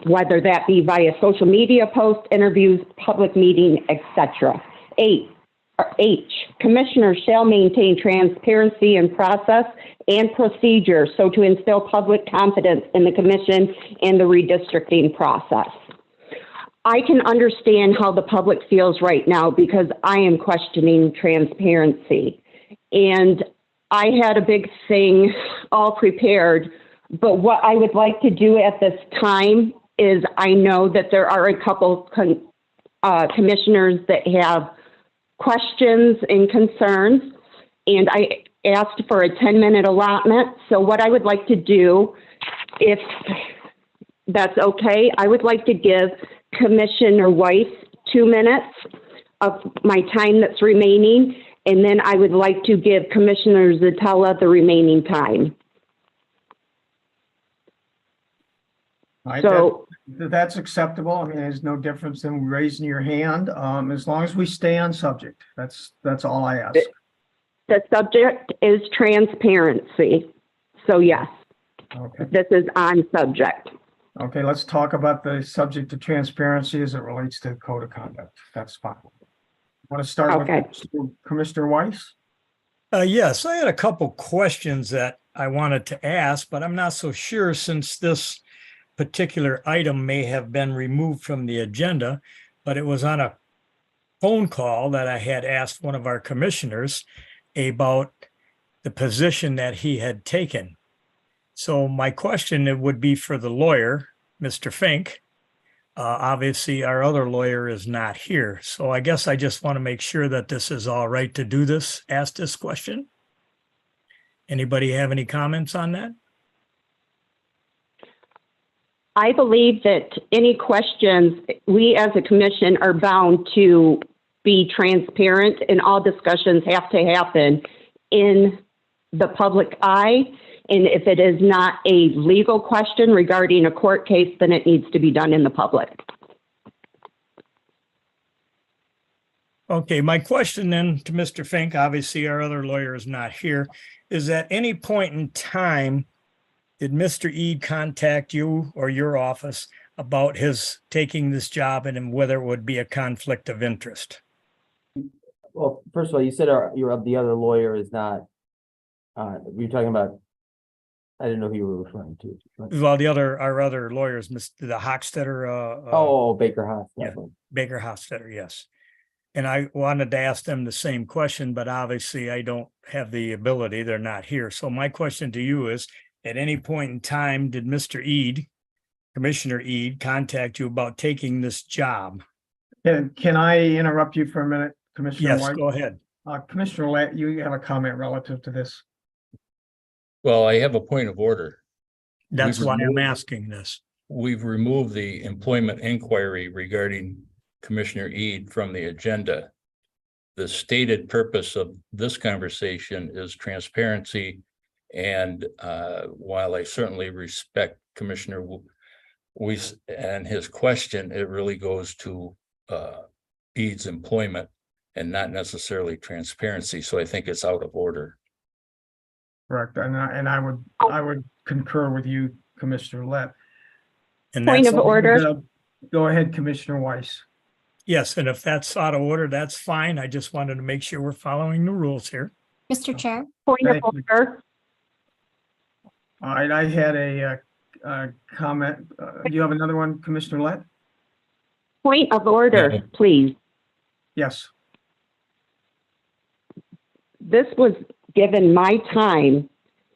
whether that be via social media posts, interviews, public meeting, etc. H, commissioners shall maintain transparency in process and procedure so to instill public confidence in the commission and the redistricting process. I can understand how the public feels right now because I am questioning transparency. And I had a big thing all prepared, but what I would like to do at this time is I know that there are a couple commissioners that have questions and concerns, and I asked for a 10-minute allotment. So what I would like to do, if that's okay, I would like to give Commissioner Weiss 2 minutes of my time that's remaining, and then I would like to give Commissioner Zatella the remaining time. So that's acceptable. I mean, there's no difference in raising your hand, as long as we stay on subject. That's all I ask. The subject is transparency. So yes, okay. This is on subject. Okay, let's talk about the subject of transparency as it relates to code of conduct. That's fine. Want to start with Commissioner Weiss? Yes, I had a couple questions that I wanted to ask, but I'm not so sure since this particular item may have been removed from the agenda, but it was on a phone call that I had asked one of our commissioners about the position that he had taken. So my question would be for the lawyer, Mr. Fink. Obviously, our other lawyer is not here. So I guess I just want to make sure that this is all right to do this, ask this question. Anybody have any comments on that? I believe that any questions, we as a commission are bound to be transparent, and all discussions have to happen in the public eye. And if it is not a legal question regarding a court case, then it needs to be done in the public. Okay, my question then to Mr. Fink, obviously our other lawyer is not here, is at any point in time, did Mr. Eade contact you or your office about his taking this job and whether it would be a conflict of interest? Well, first of all, you said the other lawyer is not, you're talking about, I didn't know who you were referring to. Well, our other lawyers, the Hochstetter. Baker Hofstetter. Yeah, Baker Hofstetter, yes. And I wanted to ask them the same question, but obviously I don't have the ability. They're not here. So my question to you is, at any point in time, did Mr. Eade, Commissioner Eade, contact you about taking this job? Can I interrupt you for a minute, Commissioner Yes, White? go ahead. Commissioner Lett, you have a comment relative to this. Well, I have a point of order. That's why I'm asking this. We've removed the employment inquiry regarding Commissioner Eade from the agenda. the stated purpose of this conversation is transparency. And while I certainly respect Commissioner Weiss and his question, it really goes to Bede's employment and not necessarily transparency. So I think it's out of order. Correct. And I would concur with you, Commissioner Lett. And Point that's, of order. Go ahead, Commissioner Weiss. yes, and if that's out of order, that's fine. I just wanted to make sure we're following the rules here. Mr. Chair, Point of Thank you. order. All right, I had a comment. Do you have another one, Commissioner Lett? Point of order, please. Yes. This was given my time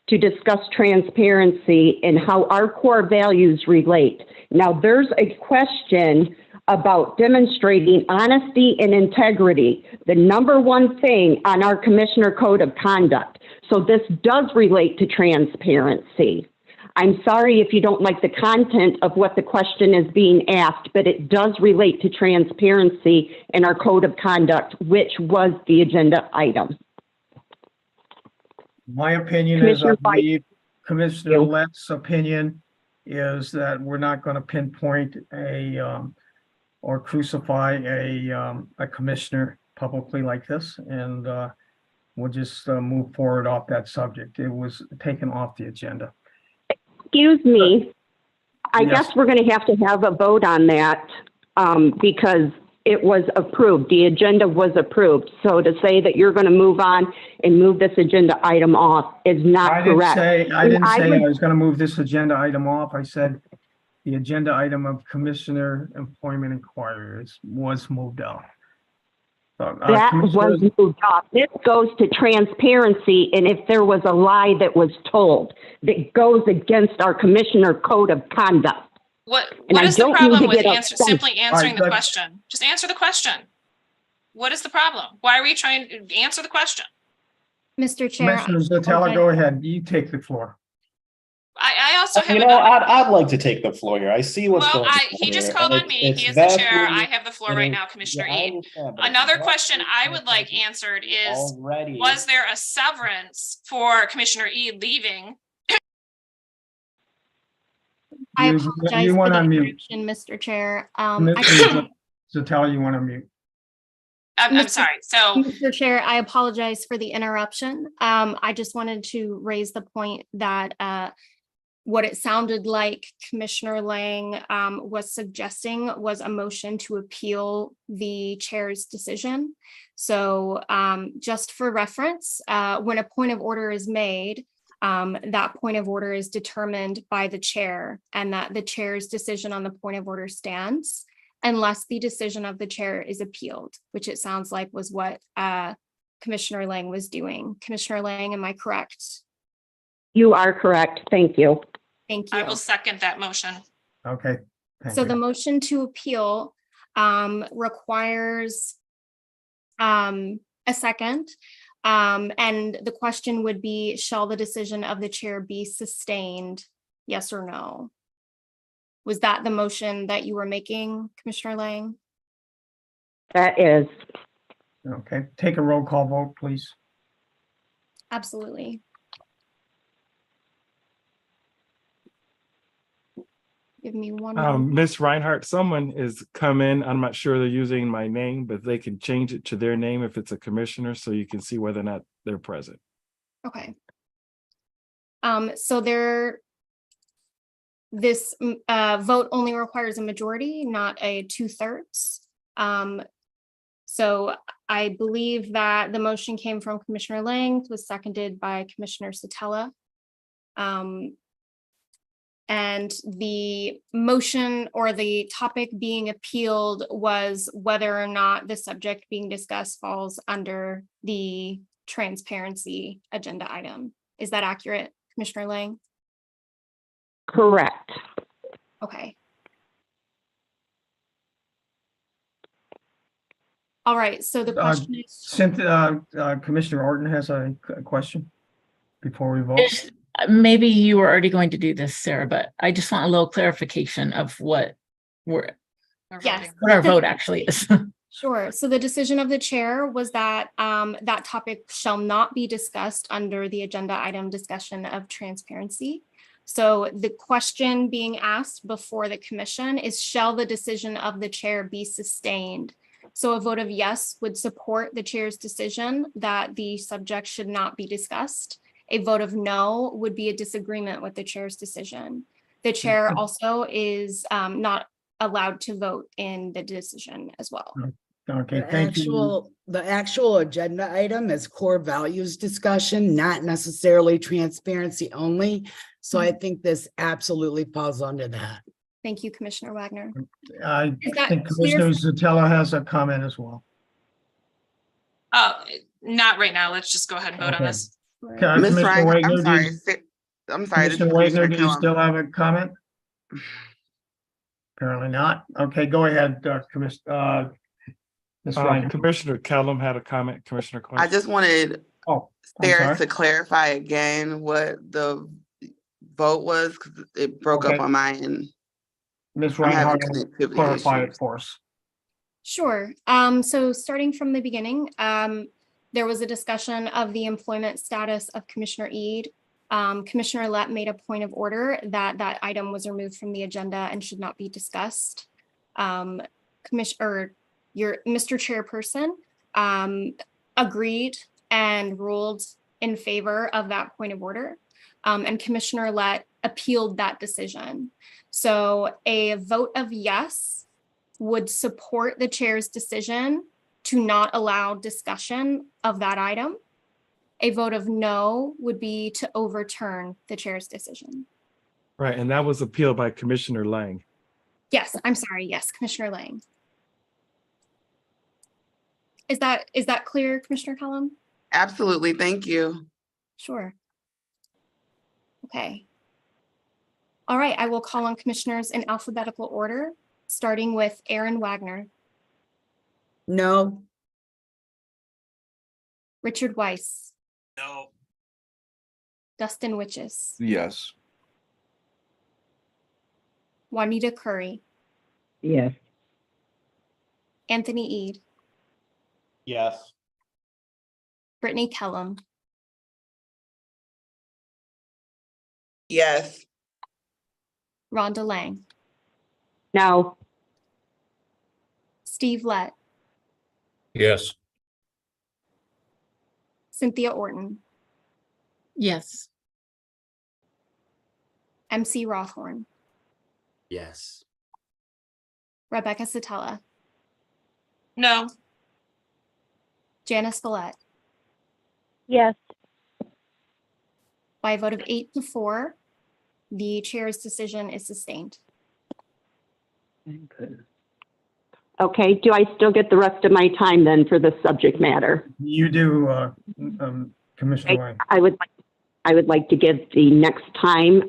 to discuss transparency and how our core values relate. Now, there's a question about demonstrating honesty and integrity, the number one thing on our Commissioner Code of Conduct. So this does relate to transparency. I'm sorry if you don't like the content of what the question is being asked, but it does relate to transparency in our Code of Conduct, which was the agenda item. My opinion is, I believe Commissioner Lett's opinion is that we're not going to pinpoint or crucify a commissioner publicly like this, and we'll just move forward off that subject. It was taken off the agenda. Excuse me. I Yes. guess we're going to have a vote on that because it was approved. The agenda was approved. So to say that you're going to move on and move this agenda item off is not correct. I didn't say I was going to move this agenda item off. I said the agenda item of Commissioner Employment Inquiries was moved out. So, That was moved off. This goes to transparency, and if there was a lie that was told that goes against our Commissioner Code of Conduct. What I is the don't problem need to with get upset. simply answering the All right, question? Just answer the question. What is the problem? Why are we trying to answer the question? Mr. Chair. Commissioner Zatella, go ahead. You take the floor. I also have You know, another. I'd like to take the floor here. I see what's Well, going on. he just here, called and on me. it's He is the chair. vastly- I have the floor right now, Commissioner Yeah, I Eid. understand, but it's Another vastly question I would like answered is, already. was there a severance for Commissioner Eid leaving? I You apologize for want the to mute. interruption, Mr. Chair. Commissioner Zatella, you want to mute. I'm sorry. So Mr. Chair, I apologize for the interruption. I just wanted to raise the point that what it sounded like Commissioner Lang was suggesting was a motion to appeal the chair's decision. So just for reference, when a point of order is made, that point of order is determined by the chair, and that the chair's decision on the point of order stands unless the decision of the chair is appealed, which it sounds like was what Commissioner Lang was doing. Commissioner Lang, am I correct? You are correct. Thank you. Thank you. I will second that motion. Okay. So the motion to appeal requires a second. And the question would be, shall the decision of the chair be sustained? Yes or no? Was that the motion that you were making, Commissioner Lang? That is. Okay, take a roll call vote, please. Absolutely. Give me one moment. Ms. Reinhardt, someone is come in. I'm not sure they're using my name, but they can change it to their name if it's a commissioner, so you can see whether or not they're present. Okay. So this vote only requires a majority, not a 2/3. So I believe that the motion came from Commissioner Lang, was seconded by Commissioner Satella. And the motion or the topic being appealed was whether or not the subject being discussed falls under the transparency agenda item. Is that accurate, Commissioner Lang? Correct. Okay. All right, so the question is. Commissioner Orton has a question before we vote. Maybe you were already going to do this, Sarah, but I just want a little clarification of what Yes. our vote actually is. Sure. So the decision of the chair was that that topic shall not be discussed under the agenda item discussion of transparency. So the question being asked before the commission is, shall the decision of the chair be sustained? So a vote of yes would support the chair's decision that the subject should not be discussed. A vote of no would be a disagreement with the chair's decision. The chair also is not allowed to vote in the decision as well. Okay, thank you. The actual agenda item is core values discussion, not necessarily transparency only. So I think this absolutely falls under that. Thank you, Commissioner Wagner. I Is that think clear? Commissioner Zatella has a comment as well. Not right now. Let's just go ahead and vote on Okay. this. Ms. Commissioner Ryan, Wagner, I'm sorry. do you- I'm sorry. This is Commissioner Wagner, Commissioner do you Kellum. still have a comment? Apparently not. Okay, go ahead, Ms. Ryan. Commissioner Kellum had a comment, Commissioner Clark. I just wanted I'm Sarah sorry. to clarify again what the vote was, because it broke up Okay. on my end. Ms. I'm having Reinhardt, connectivity clarify it issues. for us. Sure. So starting from the beginning, there was a discussion of the employment status of Commissioner Eid. Commissioner Lett made a point of order that that item was removed from the agenda and should not be discussed. Mr. Chairperson agreed and ruled in favor of that point of order. And Commissioner Lett appealed that decision. So a vote of yes would support the chair's decision to not allow discussion of that item. A vote of no would be to overturn the chair's decision. Right, and that was appealed by Commissioner Lang. Yes, I'm sorry. Yes, Commissioner Lang. Is that clear, Commissioner Kellum? Absolutely. Thank you. Sure. Okay. All right, I will call on commissioners in alphabetical order, starting with Aaron Wagner, No. Richard Weiss, No. Dustin Witches, Yes. Juanita Curry, Yes. Anthony Eid, Yes. Brittany Kellum, Yes. Rhonda Lang, No. Steve Lett, Yes. Cynthia Orton, Yes. MC Rothorn, Yes. Rebecca Satella, No. Janice Villette. Yes. By a vote of 8-4, the chair's decision is sustained. Okay, do I still get the rest of my time then for the subject matter? You do, Commissioner Wang. I would like to give the next time.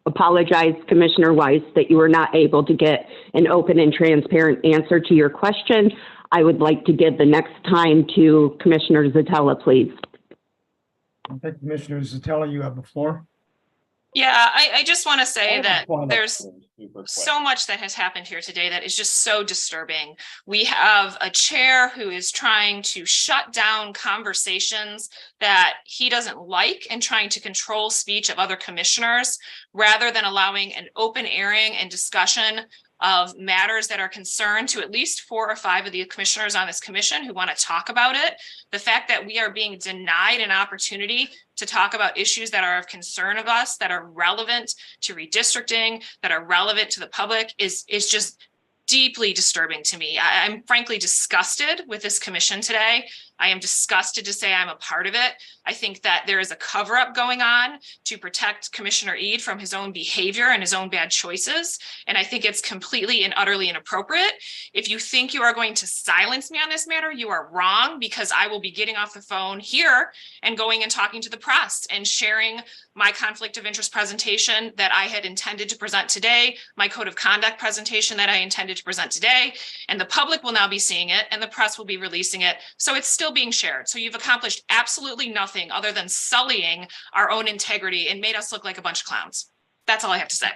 Apologize, Commissioner Weiss, that you were not able to get an open and transparent answer to your question. I would like to give the next time to Commissioner Zatella, please. Okay, Commissioner Zatella, you have the floor. Yeah, I just want to say that there's Super quick. so much that has happened here today that is just so disturbing. We have a chair who is trying to shut down conversations that he doesn't like and trying to control speech of other commissioners rather than allowing an open airing and discussion of matters that are concerned to at least 4 or 5 of the commissioners on this commission who want to talk about it. The fact that we are being denied an opportunity to talk about issues that are of concern of us, that are relevant to redistricting, that are relevant to the public is just deeply disturbing to me. I'm frankly disgusted with this commission today. I am disgusted to say I'm a part of it. I think that there is a cover-up going on to protect Commissioner Eid from his own behavior and his own bad choices. And I think it's completely and utterly inappropriate. If you think you are going to silence me on this matter, you are wrong, because I will be getting off the phone here and going and talking to the press and sharing my conflict of interest presentation that I had intended to present today, my code of conduct presentation that I intended to present today, and the public will now be seeing it and the press will be releasing it. So it's still being shared. So you've accomplished absolutely nothing other than sullying our own integrity and made us look like a bunch of clowns. That's all I have to say.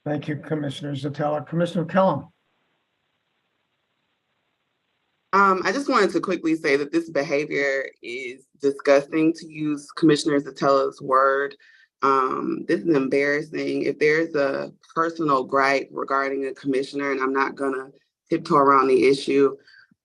Thank you, Commissioner Zatella. Commissioner Kellum. I just wanted to quickly say that this behavior is disgusting, to use Commissioner Zatella's word. This is embarrassing. If there's a personal gripe regarding a commissioner, and I'm not gonna tiptoe around the issue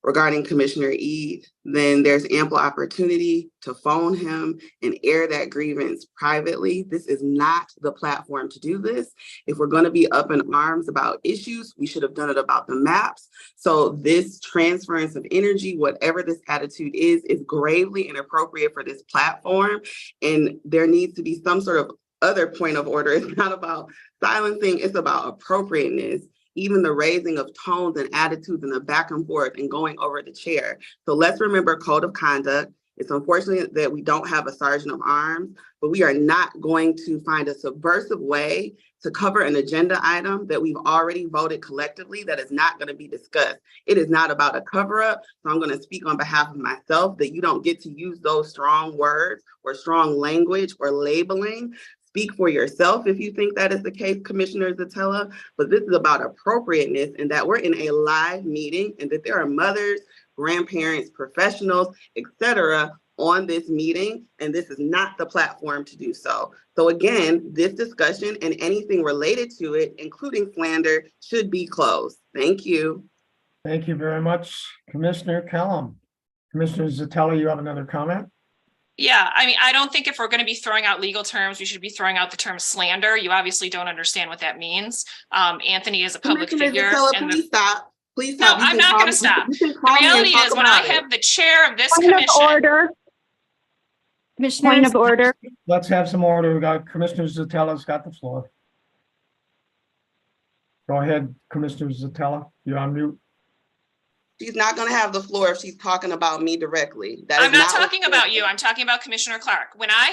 regarding Commissioner Ede, then there's ample opportunity to phone him and air that grievance privately. This is not the platform to do this. If we're going to be up in arms about issues, we should have done it about the maps. So this transference of energy, whatever this attitude is gravely inappropriate for this platform. And there needs to be some sort of other point of order. It's not about silencing, it's about appropriateness. Even the raising of tones and attitudes and the back and forth and going over the chair. So let's remember code of conduct. It's unfortunate that we don't have a sergeant of arms, but we are not going to find a subversive way to cover an agenda item that we've already voted collectively that is not going to be discussed. It is not about a cover up. So I'm going to speak on behalf of myself that you don't get to use those strong words or strong language or labeling. Speak for yourself if you think that is the case, Commissioner Zatella, but this is about appropriateness and that we're in a live meeting and that there are mothers, grandparents, professionals, etc. on this meeting, and this is not the platform to do so. So again, this discussion and anything related to it, including slander, should be closed. Thank you. Thank you very much, Commissioner Kellum. Commissioner Zatella, you have another comment? Yeah, I mean, I don't think if we're going to be throwing out legal terms, we should be throwing out the term slander. You obviously don't understand what that means. Anthony is a public figure. Please stop. Please no, stop. I'm not going to stop. The reality is when I have the chair of this commission. Order. Point of order. Let's have some order. We got Commissioner Zatella's got the floor. Go ahead, Commissioner Zatella. You're on mute. She's not going to have the floor if she's talking about me directly. I'm not talking about you. I'm talking about Commissioner Clark. When I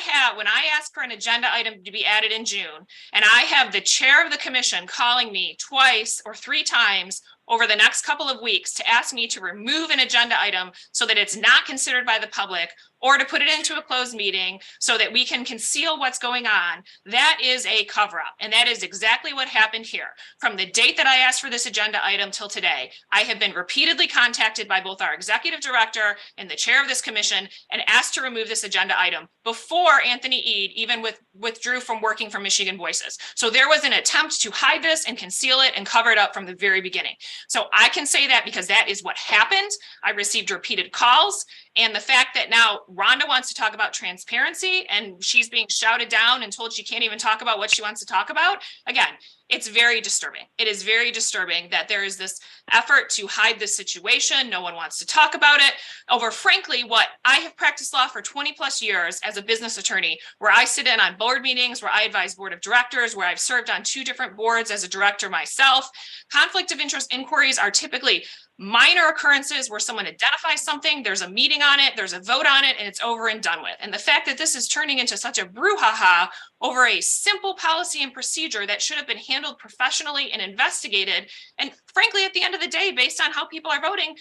ask for an agenda item to be added in June, and I have the chair of the commission calling me twice or 3 times over the next couple of weeks to ask me to remove an agenda item so that it's not considered by the public, or to put it into a closed meeting so that we can conceal what's going on, that is a cover-up. And that is exactly what happened here. From the date that I asked for this agenda item till today, I have been repeatedly contacted by both our executive director and the chair of this commission and asked to remove this agenda item before Anthony Ede even withdrew from working for Michigan Voices. So there was an attempt to hide this and conceal it and cover it up from the very beginning. So I can say that because that is what happened. I received repeated calls. And the fact that now Rhonda wants to talk about transparency and she's being shouted down and told she can't even talk about what she wants to talk about. Again, it's very disturbing. It is very disturbing that there is this effort to hide this situation. No one wants to talk about it over, frankly, what I have practiced law for 20 plus years as a business attorney, where I sit in on board meetings, where I advise board of directors, where I've served on 2 different boards as a director myself. Conflict of interest inquiries are typically minor occurrences where someone identifies something, there's a meeting on it, there's a vote on it, and it's over and done with. And the fact that this is turning into such a brouhaha over a simple policy and procedure that should have been handled professionally and investigated, and frankly, at the end of the day, based on how people are voting,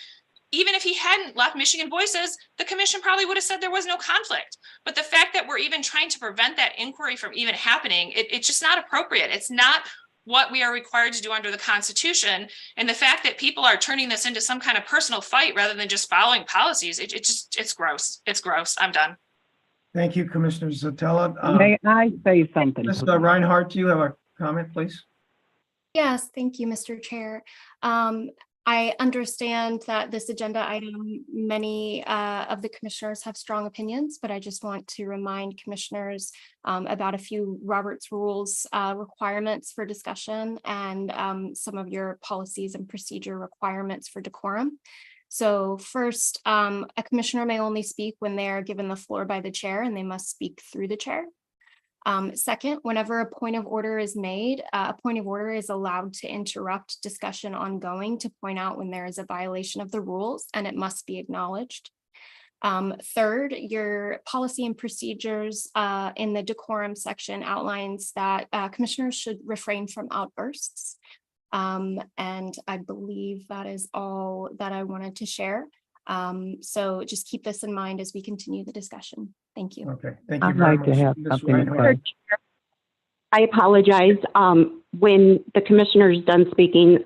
even if he hadn't left Michigan Voices, the commission probably would have said there was no conflict. But the fact that we're even trying to prevent that inquiry from even happening, it's just not appropriate. It's not what we are required to do under the Constitution. And the fact that people are turning this into some kind of personal fight rather than just following policies, it's gross. It's gross. I'm done. Thank you, Commissioner Zatella. May I say something? Ms. Reinhardt, do you have a comment, please? Yes, thank you, Mr. Chair. I understand that this agenda item, many of the commissioners have strong opinions, but I just want to remind commissioners about a few Robert's Rules requirements for discussion and some of your policies and procedure requirements for decorum. So first, a commissioner may only speak when they are given the floor by the chair, and they must speak through the chair. Second, whenever a point of order is made, a point of order is allowed to interrupt discussion ongoing to point out when there is a violation of the rules, and it must be acknowledged. Third, your policy and procedures in the decorum section outlines that commissioners should refrain from outbursts. And I believe that is all that I wanted to share. So just keep this in mind as we continue the discussion. Thank you. Okay, thank you I'd very like much. to have Ms. something to Reinhardt. say. I apologize. When the commissioner is done speaking,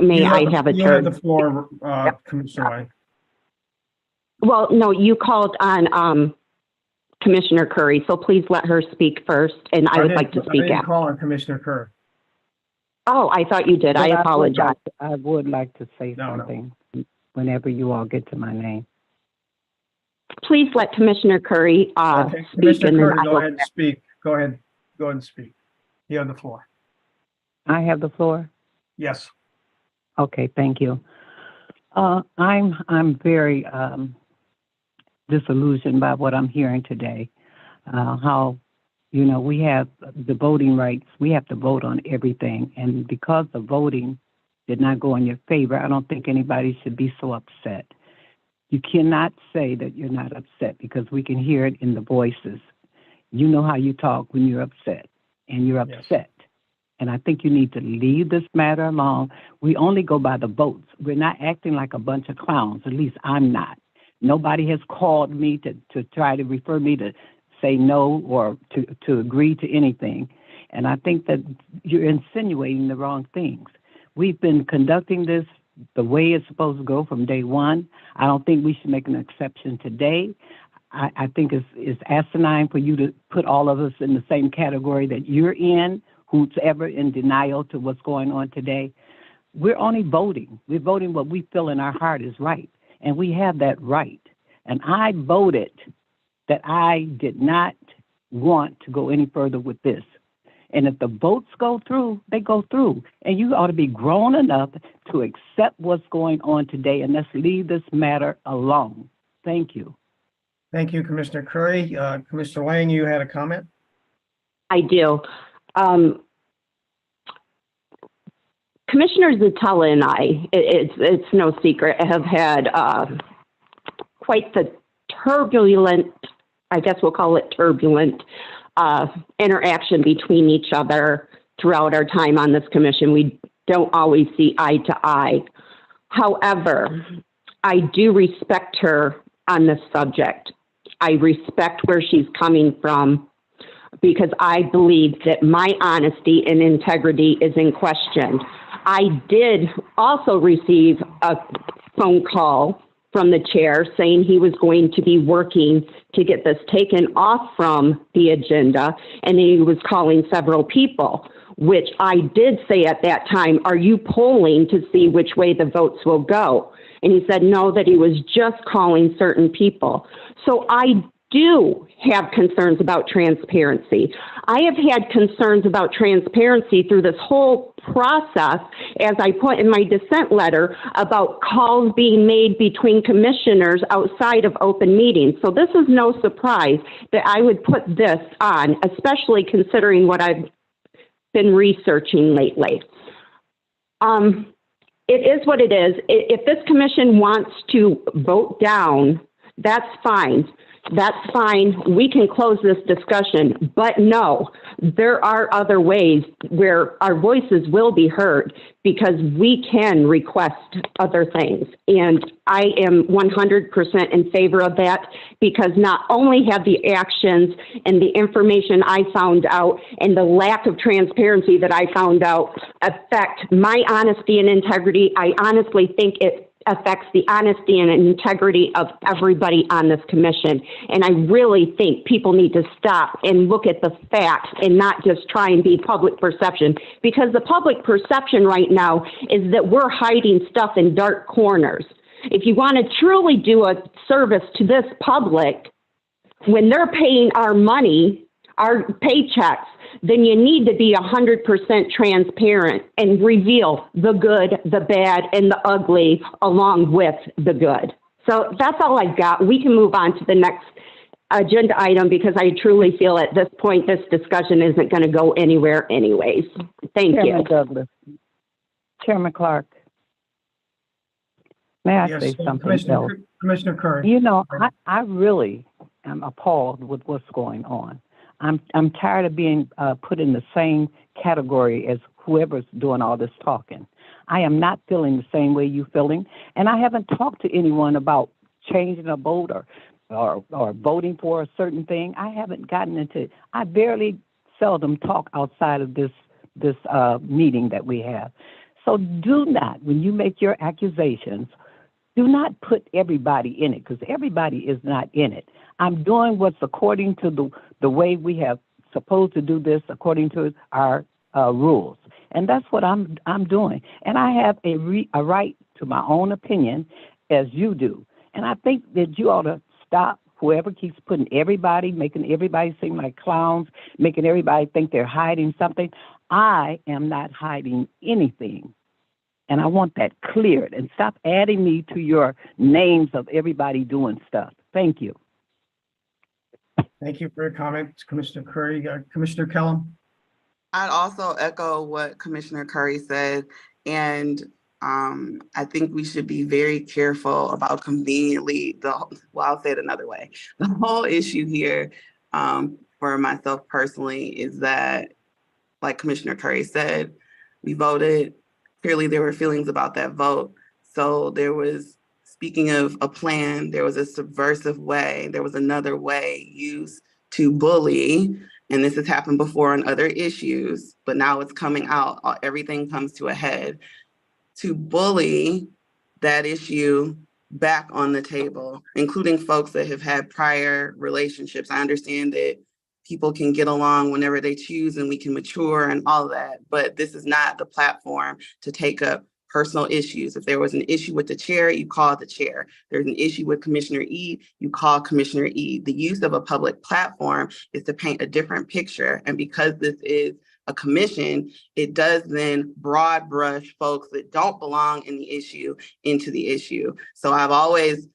may I have a You have turn? the floor, Commissioner Lang. Well, no, you called on Commissioner Curry, so please let her speak first, and I would like to I speak didn't after. call on Commissioner Curry. Oh, I thought you did. I But apologize. I would like to say No. something whenever you all get to my name. Please let Commissioner Curry Okay, speak, Commissioner and then Curry, I go will. ahead and speak. Go ahead and speak. You have the floor. I have the floor. Yes. Okay, thank you. I'm very disillusioned by what I'm hearing today. How, we have the voting rights. We have to vote on everything, and because the voting did not go in your favor, I don't think anybody should be so upset. You cannot say that you're not upset because we can hear it in the voices. You know how you talk when you're upset, and you're upset. Yes. And I think you need to leave this matter alone. We only go by the votes. We're not acting like a bunch of clowns. At least I'm not. Nobody has called me to try to refer me to say no or to agree to anything. And I think that you're insinuating the wrong things. We've been conducting this the way it's supposed to go from day one. I don't think we should make an exception today. I think it's asinine for you to put all of us in the same category that you're in, who's ever in denial to what's going on today. We're only voting. We're voting what we feel in our heart is right, and we have that right. And I voted that I did not want to go any further with this. And if the votes go through, they go through. And you ought to be grown enough to accept what's going on today, and let's leave this matter alone. Thank you. Thank you, Commissioner Curry. Commissioner Lang, you had a comment? I do. Commissioner Zutella and I, it's no secret, have had quite the turbulent, I guess we'll call it turbulent, interaction between each other throughout our time on this commission. We don't always see eye to eye. However, I do respect her on this subject. I respect where she's coming from because I believe that my honesty and integrity is in question. I did also receive a phone call from the chair saying he was going to be working to get this taken off from the agenda, and he was calling several people, which I did say at that time, are you polling to see which way the votes will go? And he said no, that he was just calling certain people. So I do have concerns about transparency. I have had concerns about transparency through this whole process, as I put in my dissent letter, about calls being made between commissioners outside of open meetings. So this is no surprise that I would put this on, especially considering what I've been researching lately. It is what it is. If this commission wants to vote down, that's fine. That's fine. We can close this discussion. But no, there are other ways where our voices will be heard because we can request other things. And I am 100% in favor of that because not only have the actions and the information I found out and the lack of transparency that I found out affect my honesty and integrity, I honestly think it affects the honesty and integrity of everybody on this commission. And I really think people need to stop and look at the facts and not just try and be public perception, because the public perception right now is that we're hiding stuff in dark corners. If you want to truly do a service to this public, when they're paying our money, our paychecks, then you need to be 100% transparent and reveal the good, the bad, and the ugly along with the good. So that's all I've got. We can move on to the next agenda item because I truly feel at this point this discussion isn't going to go anywhere anyways. Thank Chairman you. Douglas. Chairman Clark. May I Yes, say something else? Commissioner Curry. You know, I really am appalled with what's going on. I'm tired of being put in the same category as whoever's doing all this talking. I am not feeling the same way you're feeling, and I haven't talked to anyone about changing a vote or voting for a certain thing. I haven't gotten into. I seldom talk outside of this meeting that we have. So do not, when you make your accusations, do not put everybody in it, because everybody is not in it. I'm doing what's according to the way we have supposed to do this, according to our rules. And that's what I'm doing. And I have a right to my own opinion, as you do. And I think that you ought to stop whoever keeps putting everybody, making everybody seem like clowns, making everybody think they're hiding something. I am not hiding anything. And I want that cleared. And stop adding me to your names of everybody doing stuff. Thank you. Thank you for your comments, Commissioner Curry. Commissioner Kellum? I'd also echo what Commissioner Curry said. And I think we should be very careful about conveniently, I'll say it another way. The whole issue here for myself personally is that, like Commissioner Curry said, we voted. Clearly there were feelings about that vote. So there was, speaking of a plan, there was a subversive way, there was another way used to bully. And this has happened before on other issues, but now it's coming out. Everything comes to a head. To bully that issue back on the table, including folks that have had prior relationships. I understand that people can get along whenever they choose and we can mature and all of that, but this is not the platform to take up personal issues. If there was an issue with the chair, you call the chair. There's an issue with Commissioner E, you call Commissioner E. The use of a public platform is to paint a different picture. And because this is a commission, it does then broad brush folks that don't belong in the issue into the issue. So I've always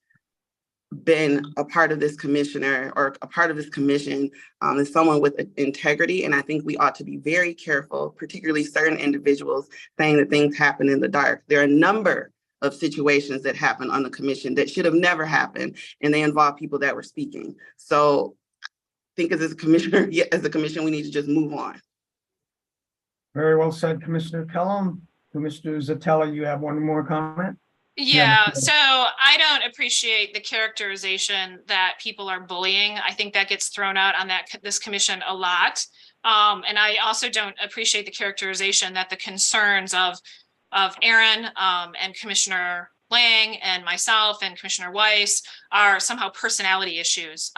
been a part of this commissioner or a part of this commission as someone with integrity. And I think we ought to be very careful, particularly certain individuals saying that things happen in the dark. There are a number of situations that happen on the commission that should have never happened, and they involve people that were speaking. So I think as a commissioner, as a commission, we need to just move on. Very well said, Commissioner Kellum. Commissioner Zatella, you have one more comment? Yeah, so I don't appreciate the characterization that people are bullying. I think that gets thrown out on this commission a lot. And I also don't appreciate the characterization that the concerns of Aaron and Commissioner Lang and myself and Commissioner Weiss are somehow personality issues.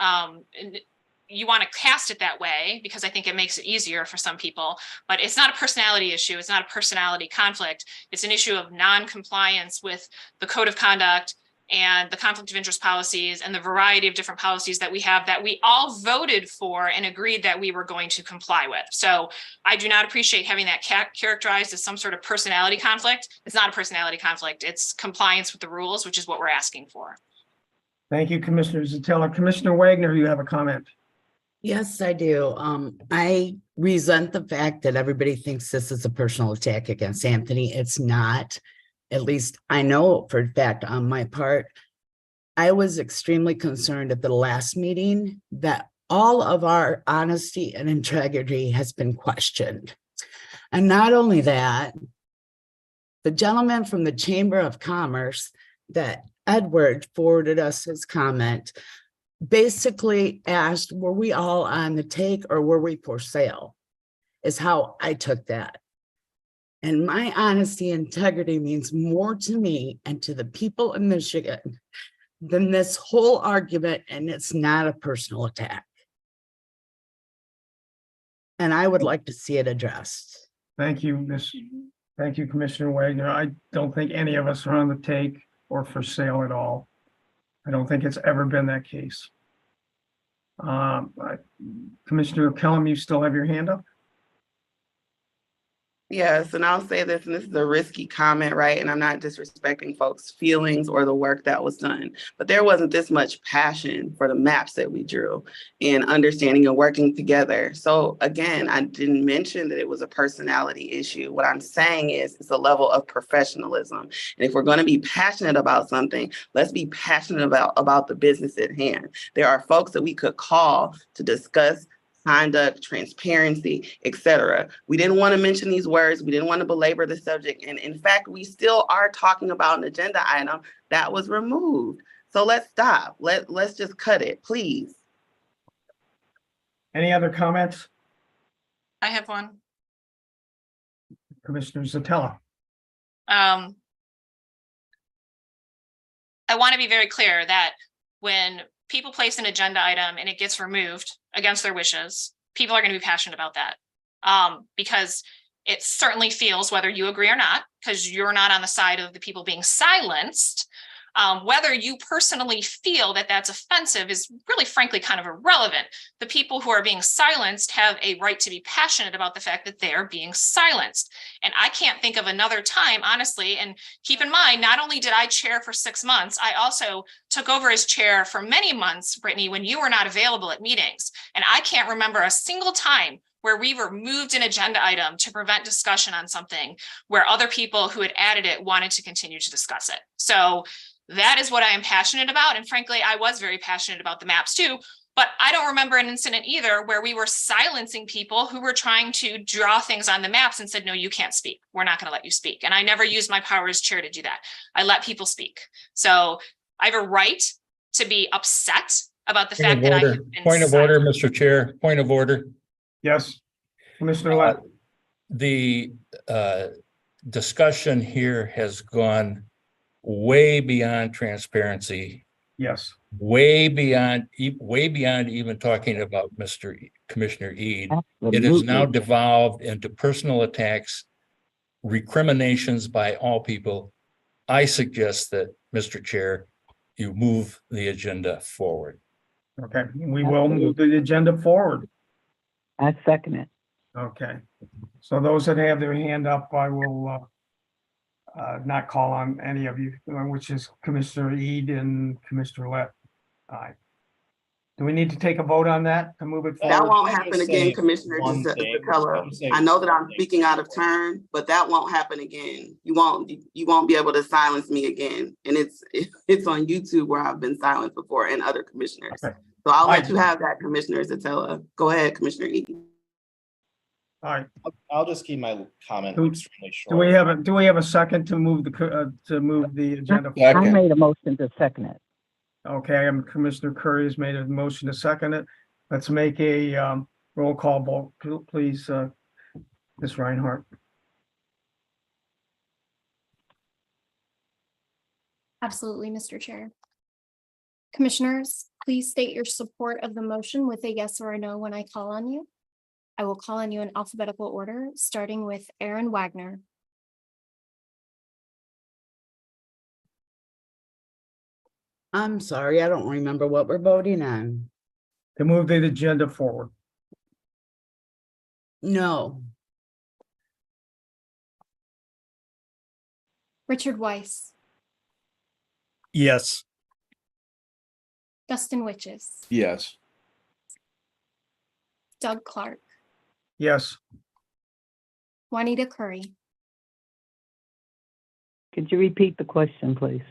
You want to cast it that way because I think it makes it easier for some people, but it's not a personality issue. It's not a personality conflict. It's an issue of non-compliance with the code of conduct and the conflict of interest policies and the variety of different policies that we have that we all voted for and agreed that we were going to comply with. So I do not appreciate having that characterized as some sort of personality conflict. It's not a personality conflict. It's compliance with the rules, which is what we're asking for. Thank you, Commissioner Zatella. Commissioner Wagner, you have a comment. Yes, I do. I resent the fact that everybody thinks this is a personal attack against Anthony. It's not. At least I know for a fact on my part. I was extremely concerned at the last meeting that all of our honesty and integrity has been questioned. And not only that, the gentleman from the Chamber of Commerce that Edward forwarded us his comment basically asked, were we all on the take or were we for sale? Is how I took that. And my honesty and integrity means more to me and to the people in Michigan than this whole argument, and it's not a personal attack. And I would like to see it addressed. Thank you, Thank you, Commissioner Wagner. I don't think any of us are on the take or for sale at all. I don't think it's ever been that case. Commissioner Kellum, you still have your hand up? Yes, and I'll say this, and this is a risky comment, right? And I'm not disrespecting folks' feelings or the work that was done, but there wasn't this much passion for the maps that we drew and understanding and working together. So again, I didn't mention that it was a personality issue. What I'm saying is it's a level of professionalism. And if we're going to be passionate about something, let's be passionate about the business at hand. There are folks that we could call to discuss conduct, transparency, etc. We didn't want to mention these words. We didn't want to belabor the subject. And in fact, we still are talking about an agenda item that was removed. So let's stop. Let's just cut it, please. Any other comments? I have one. Commissioner Zatella. I want to be very clear that when people place an agenda item and it gets removed against their wishes, people are going to be passionate about that. Because it certainly feels, whether you agree or not, because you're not on the side of the people being silenced, whether you personally feel that that's offensive is really, frankly, kind of irrelevant. The people who are being silenced have a right to be passionate about the fact that they are being silenced. And I can't think of another time, honestly, and keep in mind, not only did I chair for 6 months, I also took over as chair for many months, Brittany, when you were not available at meetings. And I can't remember a single time where we removed an agenda item to prevent discussion on something where other people who had added it wanted to continue to discuss it. So that is what I am passionate about. And frankly, I was very passionate about the maps too, but I don't remember an incident either where we were silencing people who were trying to draw things on the maps and said, no, you can't speak. We're not going to let you speak. And I never used my power as chair to do that. I let people speak. So I have a right to be upset about the fact that I have been Point of order, Mr. Chair, point of order. Yes, Commissioner Lett. The discussion here has gone way beyond transparency. Yes. Way beyond even talking about Commissioner Eid. It has now devolved into personal attacks, recriminations by all people. I suggest that, Mr. Chair, you move the agenda forward. Okay, we will move the agenda forward. I second it. Okay, so those that have their hand up, I will not call on any of you, which is Commissioner Eid and Commissioner Lett. Aye. Do we need to take a vote on that to move it forward? That won't happen again, Commissioner Gisela. I know that I'm speaking out of turn, but that won't happen again. You won't be able to silence me again. And it's on YouTube where I've been silenced before, and other commissioners. Okay. So I'll let you have that, Commissioner Gisela. Go ahead, Commissioner Eid. All right. I'll just keep my comment extremely short. Do we have a second to move the agenda? I made a motion to second it. Okay, Commissioner Curry has made a motion to second it. Let's make a roll call vote, please, Ms. Reinhardt. Absolutely, Mr. Chair. Commissioners, please state your support of the motion with a yes or a no when I call on you. I will call on you in alphabetical order, starting with Aaron Wagner. I'm sorry, I don't remember what we're voting on. To move the agenda forward. No. Richard Weiss. Yes. Dustin Witches. Yes. Doug Clark. Yes. Juanita Curry. Could you repeat the question, please?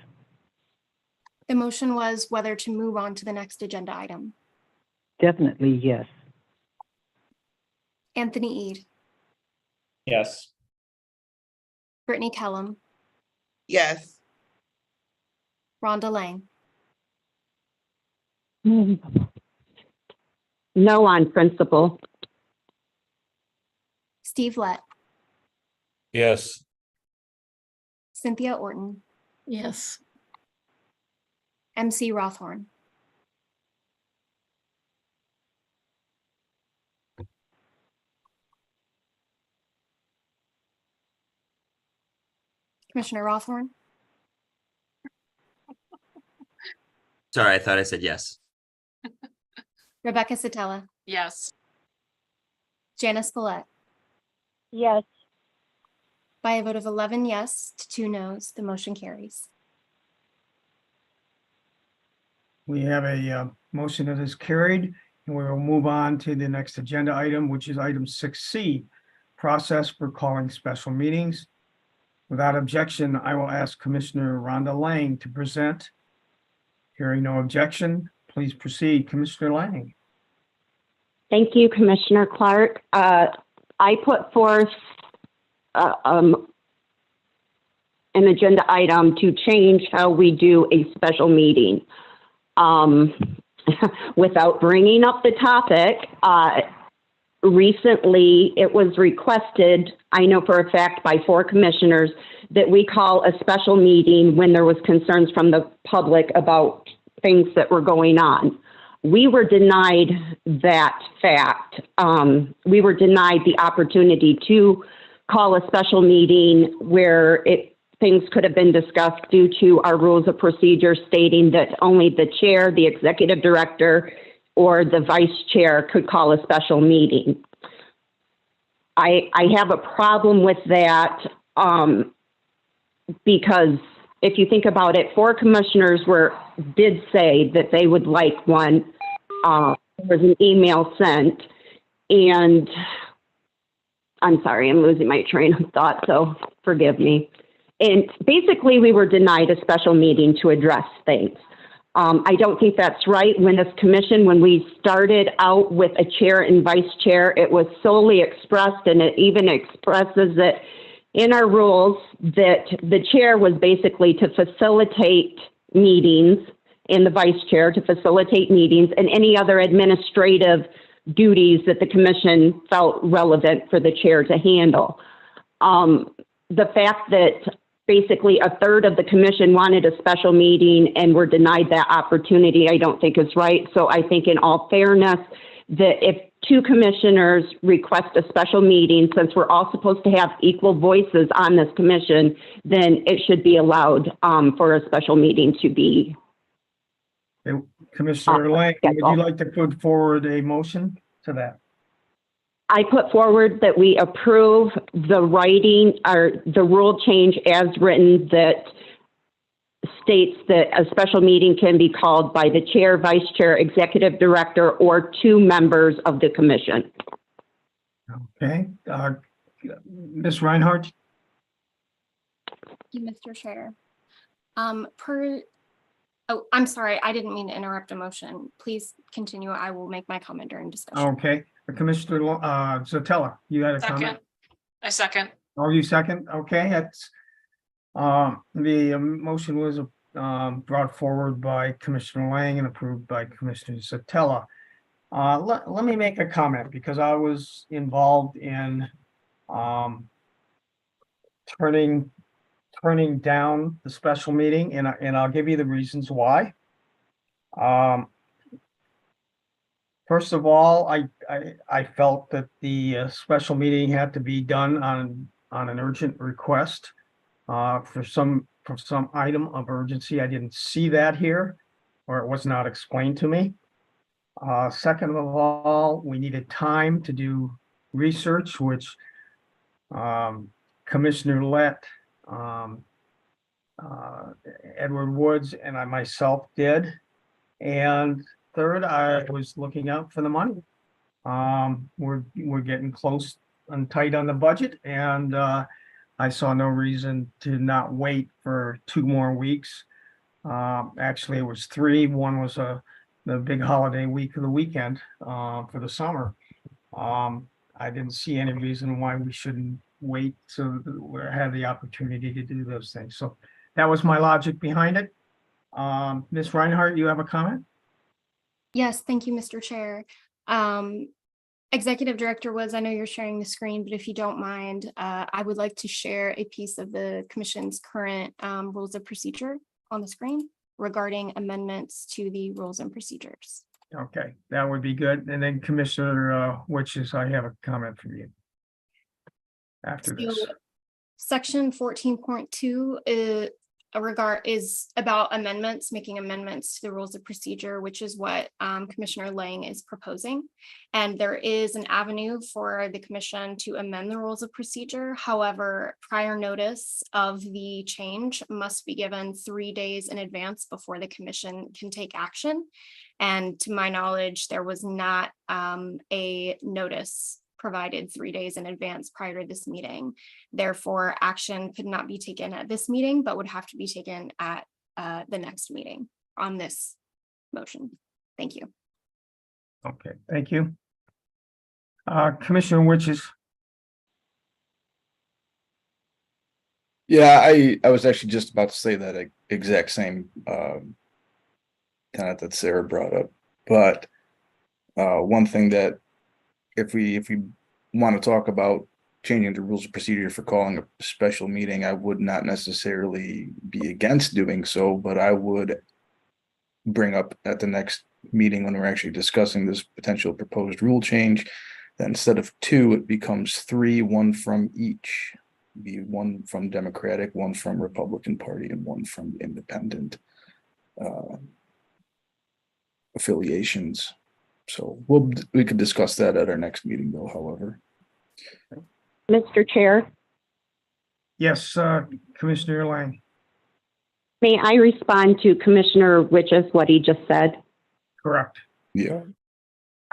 The motion was whether to move on to the next agenda item. Definitely yes. Anthony Eid. Yes. Brittany Kellum. Yes. Rhonda Lang. No on principle. Steve Lett. Yes. Cynthia Orton. Yes. MC Rothorn. Commissioner Rothorn. Sorry, I thought I said yes. Rebecca Satella. Yes. Janice Follett. Yes. By a vote of 11 yes to 2 no's, the motion carries. We have a motion that is carried, and we will move on to the next agenda item, which is item 6C, process for calling special meetings. Without objection, I will ask Commissioner Rhonda Lang to present. Hearing no objection, please proceed, Commissioner Lang. Thank you, Commissioner Clark. I put forth an agenda item to change how we do a special meeting. Without bringing up the topic, recently it was requested, I know for a fact by 4 commissioners, that we call a special meeting when there was concerns from the public about things that were going on. We were denied that fact. We were denied the opportunity to call a special meeting where things could have been discussed due to our rules of procedure stating that only the chair, the executive director, or the vice chair could call a special meeting. I have a problem with that because if you think about it, 4 commissioners did say that they would like one. There was an email sent, and I'm sorry, I'm losing my train of thought, so forgive me. And basically, we were denied a special meeting to address things. I don't think that's right. When this commission, when we started out with a chair and vice chair, it was solely expressed, and it even expresses it in our rules that the chair was basically to facilitate meetings and the vice chair to facilitate meetings and any other administrative duties that the commission felt relevant for the chair to handle. The fact that basically a third of the commission wanted a special meeting and were denied that opportunity, I don't think is right. So I think in all fairness, that if 2 commissioners request a special meeting, since we're all supposed to have equal voices on this commission, then it should be allowed for a special meeting to be. Commissioner Lang, would you like to put forward a motion to that? I put forward that we approve the writing or the rule change as written that states that a special meeting can be called by the chair, vice chair, executive director, or 2 members of the commission. Okay, Ms. Reinhardt? Thank you, Mr. Chair. Oh, I'm sorry, I didn't mean to interrupt a motion. Please continue. I will make my comment during discussion. Okay, Commissioner Sotella, you had a comment? I second. Oh, you second? Okay, that's the motion was brought forward by Commissioner Lang and approved by Commissioner Sotella. Let me make a comment because I was involved in turning down the special meeting, and I'll give you the reasons why. First of all, I felt that the special meeting had to be done on an urgent request for some item of urgency. I didn't see that here, or it was not explained to me. Second of all, we needed time to do research, which Commissioner Lett, Edward Woods, and I myself did. And third, I was looking out for the money. We're getting close and tight on the budget, and I saw no reason to not wait for 2 more weeks. Actually, it was 3. One was the big holiday week of the weekend for the summer. I didn't see any reason why we shouldn't wait so we have the opportunity to do those things. So that was my logic behind it. Ms. Reinhardt, you have a comment? Yes, thank you, Mr. Chair. Executive Director Woods, I know you're sharing the screen, but if you don't mind, I would like to share a piece of the Commission's current rules of procedure on the screen regarding amendments to the rules and procedures. Okay, that would be good. And then Commissioner Witches, I have a comment from you after this. Section 14.2 is about amendments, making amendments to the rules of procedure, which is what Commissioner Lang is proposing. And there is an avenue for the commission to amend the rules of procedure. However, prior notice of the change must be given 3 days in advance before the commission can take action. And to my knowledge, there was not a notice provided 3 days in advance prior to this meeting. Therefore, action could not be taken at this meeting, but would have to be taken at the next meeting on this motion. Thank you. Okay, thank you. Commissioner Witches. Yeah, I was actually just about to say that exact same tenet that Sarah brought up. But one thing that if we want to talk about changing the rules of procedure for calling a special meeting, I would not necessarily be against doing so, but I would bring up at the next meeting when we're actually discussing this potential proposed rule change, that instead of 2, it becomes 3, 1 from each. Be 1 from Democratic, 1 from Republican Party, and 1 from independent affiliations. So we could discuss that at our next meeting though, however. Mr. Chair, Yes, Commissioner Lang. may I respond to Commissioner Witches, what he just said? Correct. Yeah.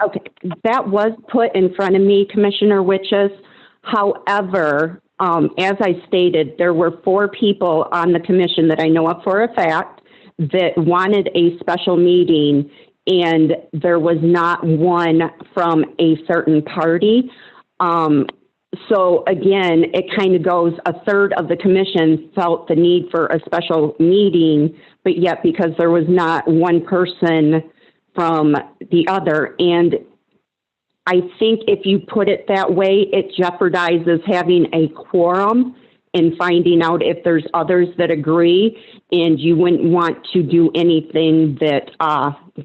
Okay, that was put in front of me, Commissioner Witches. However, as I stated, there were 4 people on the commission that I know of for a fact that wanted a special meeting, and there was not one from a certain party. So again, it kind of goes, a third of the commission felt the need for a special meeting, but yet because there was not one person from the other. And I think if you put it that way, it jeopardizes having a quorum and finding out if there's others that agree, and you wouldn't want to do anything that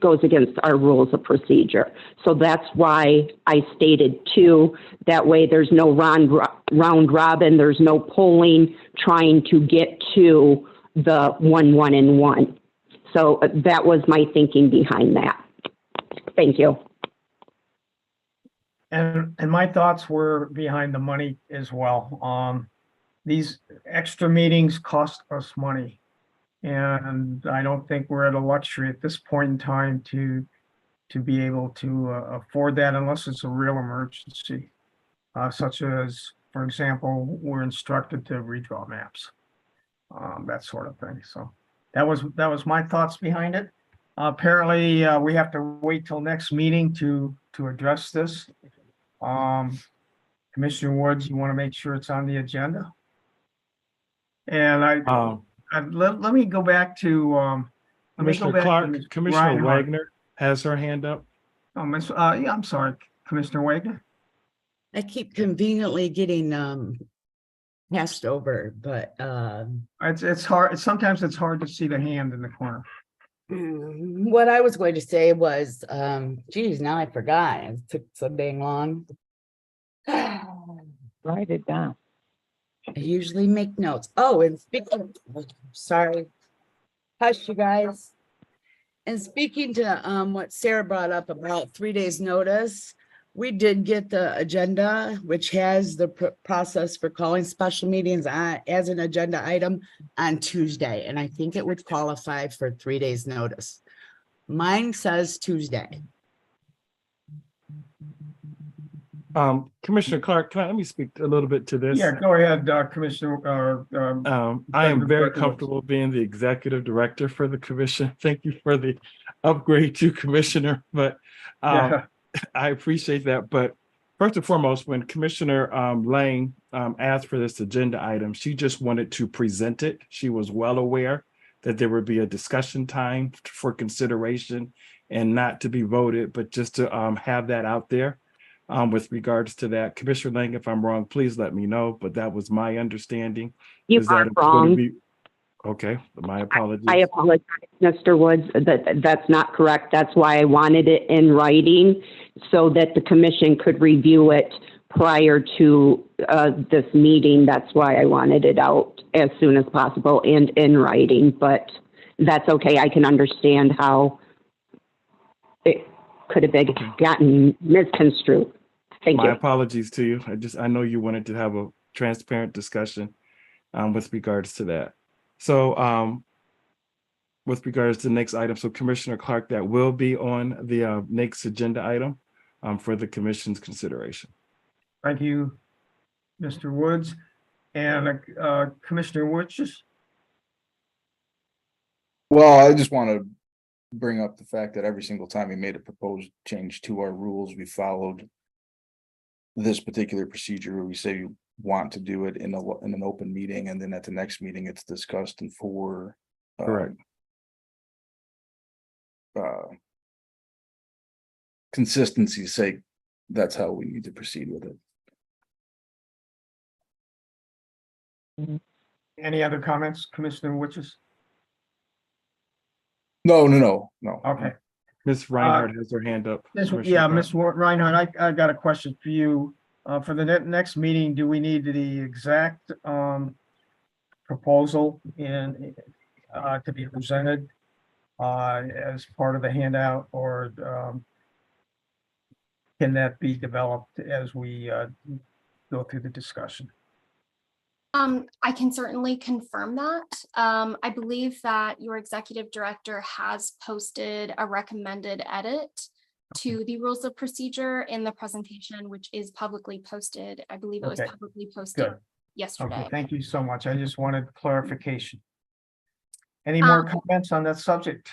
goes against our rules of procedure. So that's why I stated 2. That way there's no round robin, there's no polling trying to get to the 1, 1, and 1. So that was my thinking behind that. Thank you. And my thoughts were behind the money as well. These extra meetings cost us money. And I don't think we're at a luxury at this point in time to be able to afford that unless it's a real emergency, such as, for example, we're instructed to redraw maps, that sort of thing. So that was my thoughts behind it. Apparently, we have to wait till next meeting to address this. Commissioner Woods, you want to make sure it's on the agenda? And let me go back to Commissioner Clark, Commissioner Reinhardt. Wagner has her hand up. Oh, yeah, I'm sorry, Commissioner Wagner. I keep conveniently getting passed over, but It's hard. Sometimes it's hard to see the hand in the corner. what I was going to say was, geez, now I forgot. It took so dang long. Write it down. I usually make notes. Oh, and speaking, sorry, hush, you guys. And speaking to what Sarah brought up about 3 days notice, we did get the agenda, which has the process for calling special meetings as an agenda item on Tuesday. And I think it would qualify for 3 days notice. Mine says Tuesday. Commissioner Clark, let me speak a little bit to this? Yeah, go ahead, Commissioner. I am very comfortable being the executive director for the commission. Thank you for the upgrade to commissioner, but I appreciate that. But first and foremost, when Commissioner Lang asked for this agenda item, she just wanted to present it. She was well aware that there would be a discussion time for consideration and not to be voted, but just to have that out there. With regards to that, Commissioner Lang, if I'm wrong, please let me know, but that was my understanding. You are wrong. Okay, my apologies. I apologize, Mr. Woods, that's not correct. That's why I wanted it in writing so that the commission could review it prior to this meeting. That's why I wanted it out as soon as possible and in writing, but that's okay. I can understand how it could have been gotten misconstrued. Thank you. My apologies to you. I know you wanted to have a transparent discussion with regards to that. So with regards to the next item, so Commissioner Clark, that will be on the next agenda item for the commission's consideration. Thank you, Mr. Woods. And Commissioner Woods. Well, I just want to bring up the fact that every single time we made a proposed change to our rules, we followed this particular procedure where we say we want to do it in an open meeting, and then at the next meeting it's discussed and for correct consistency's sake, that's how we need to proceed with it. Any other comments, Commissioner Witches? No. Okay. Ms. Reinhardt has her hand up. Yeah, Ms. Reinhardt, I got a question for you. For the next meeting, do we need the exact proposal to be presented as part of the handout, or can that be developed as we go through the discussion? I can certainly confirm that. I believe that your executive director has posted a recommended edit to the rules of procedure in the presentation, which is publicly posted. I believe it was Okay. publicly posted Good. yesterday. Okay, thank you so much. I just wanted clarification. Any more comments on that subject?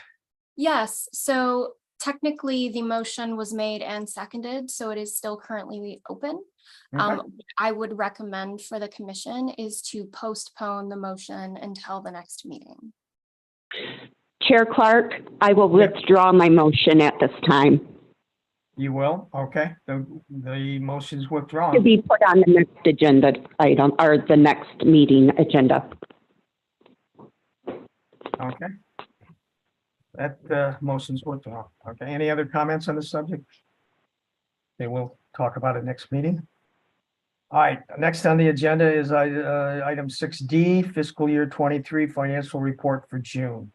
Yes, so technically the motion was made and seconded, so it is still currently open. Okay. What I would recommend for the commission is to postpone the motion until the next meeting. Chair Clark, I will withdraw my motion at this time You will? Okay, the motion's to withdrawn. be put on the next agenda item or the next meeting agenda. Okay. That motion's withdrawn. Okay, any other comments on the subject? Okay, we'll talk about it next meeting. All right, next on the agenda is item 6D, fiscal year 23 financial report for June.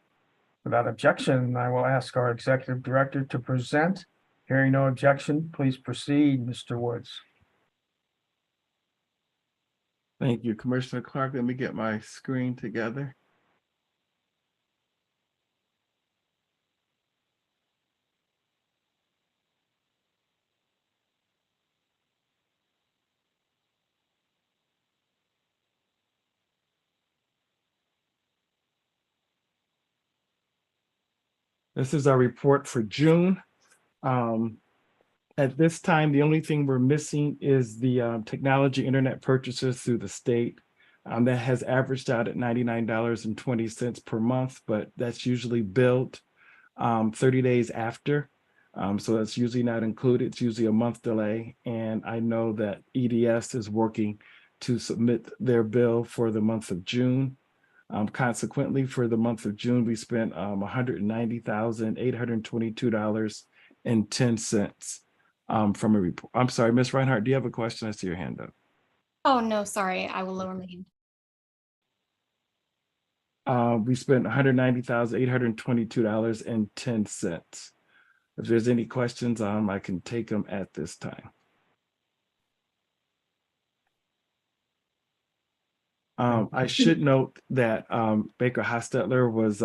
Without objection, I will ask our executive director to present. Hearing no objection, please proceed, Mr. Woods. Thank you, Commissioner Clark. Let me get my screen together. This is our report for June. At this time, the only thing we're missing is the technology internet purchases through the state. That has averaged out at $99.20 per month, but that's usually billed 30 days after. So that's usually not included. It's usually a month delay. And I know that EDS is working to submit their bill for the month of June. Consequently, for the month of June, we spent $190,822.10 from a report. I'm sorry, Ms. Reinhardt, do you have a question? I see your hand up. Oh, no, sorry, I will lower my hand. We spent $190,822.10. If there's any questions, I can take them at this time. I should note that Baker Hostetler was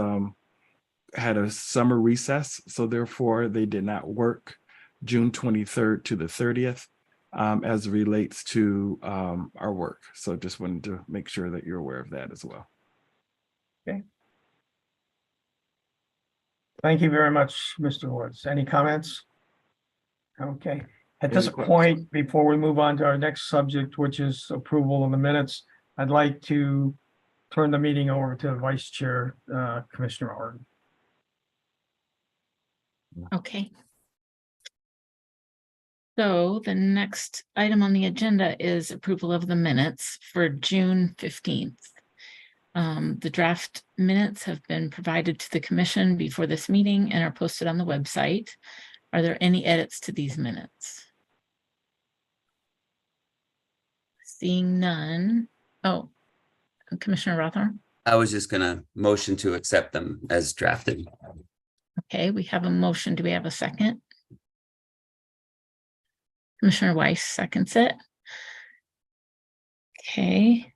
had a summer recess, so therefore they did not work June 23rd to the 30th as it relates to our work. So just wanted to make sure that you're aware of that as well. Okay. Thank you very much, Mr. Woods. Any comments? Okay. At this point, before we move on to our next subject, which is approval of the minutes, I'd like to turn the meeting over to Vice Chair, Commissioner Arden. Okay. So the next item on the agenda is approval of the minutes for June 15th. The draft minutes have been provided to the commission before this meeting and are posted on the website. Are there any edits to these minutes? Seeing none. Oh, Commissioner Rothorn. I was just gonna motion to accept them as drafted. Okay, we have a motion. Do we have a second? Commissioner Weiss seconds it. Okay.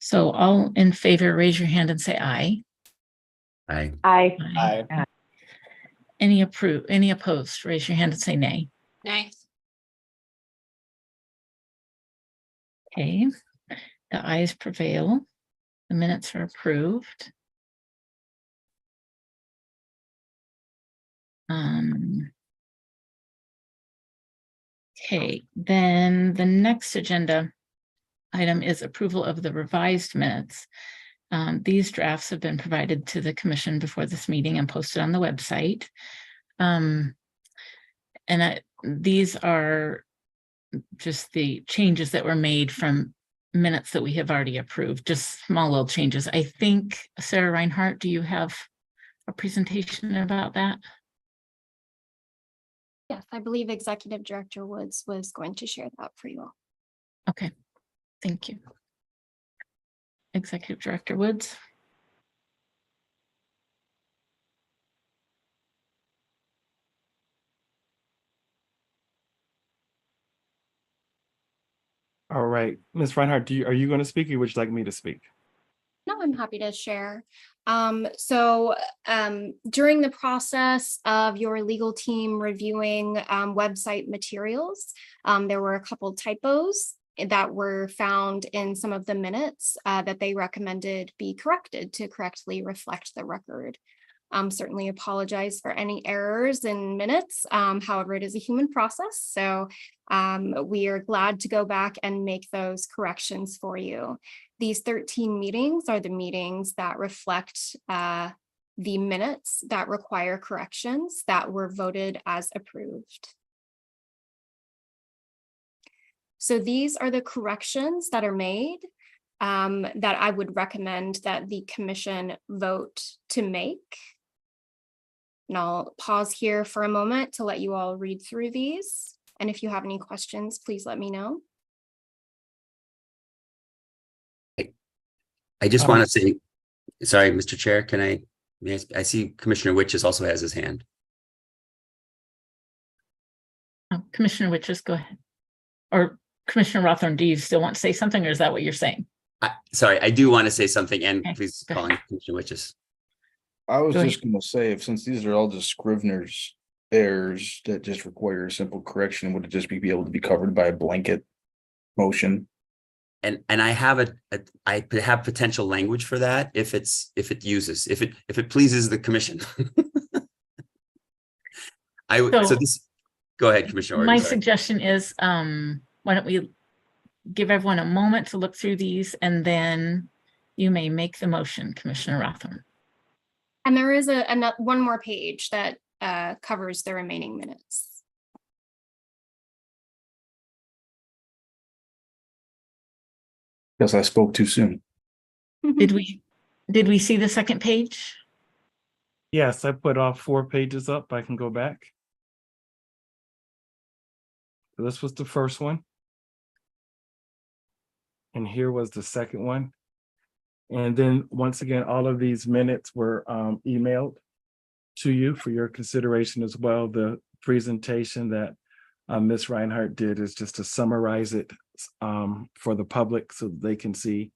So all in favor, raise your hand and say aye. Aye. Aye. Aye. Any opposed, raise your hand and say nay. Nay. Okay, the ayes prevail. The minutes are approved. Okay, then the next agenda item is approval of the revised minutes. These drafts have been provided to the commission before this meeting and posted on the website. these are just the changes that were made from minutes that we have already approved, just small little changes. I think, Sarah Reinhardt, do you have a presentation about that? Yes, I believe Executive Director Woods was going to share that for you all. Okay, thank you. Executive Director Woods. All right, Ms. Reinhardt, are you going to speak or would you like me to speak? No, I'm happy to share. During the process of your legal team reviewing website materials, there were a couple typos that were found in some of the minutes that they recommended be corrected to correctly reflect the record. Certainly apologize for any errors in minutes. However, it is a human process. So we are glad to go back and make those corrections for you. These 13 meetings are the meetings that reflect the minutes that require corrections that were voted as approved. So these are the corrections that are made that I would recommend that the commission vote to make. And I'll pause here for a moment to let you all read through these. And if you have any questions, please let me know. I just want to say, sorry, Mr. Chair, I see Commissioner Witches also has his hand. Oh, Commissioner Witches, go ahead. Or Commissioner Rothorn, do you still want to say something, or is that what you're saying? Sorry, I do want to say something, and Okay, please go call ahead. on Commissioner Witches. I was Go just gonna say, since these are all just Scrivener's errors that just require a simple correction, would it just be able to be covered by a blanket motion? And I have I have potential language for that if it pleases the commission. Go ahead, Commissioner Orton. My Sorry. suggestion is, why don't we give everyone a moment to look through these, and then you may make the motion, Commissioner Rothorn. And there is one more page that covers the remaining minutes. Because I spoke too soon. Did we see the second page? Yes, I put off 4 pages up. I can go back. So this was the first one. And here was the second one. And then once again, all of these minutes were emailed to you for your consideration as well. The presentation that Ms. Reinhardt did is just to summarize it for the public so they can see,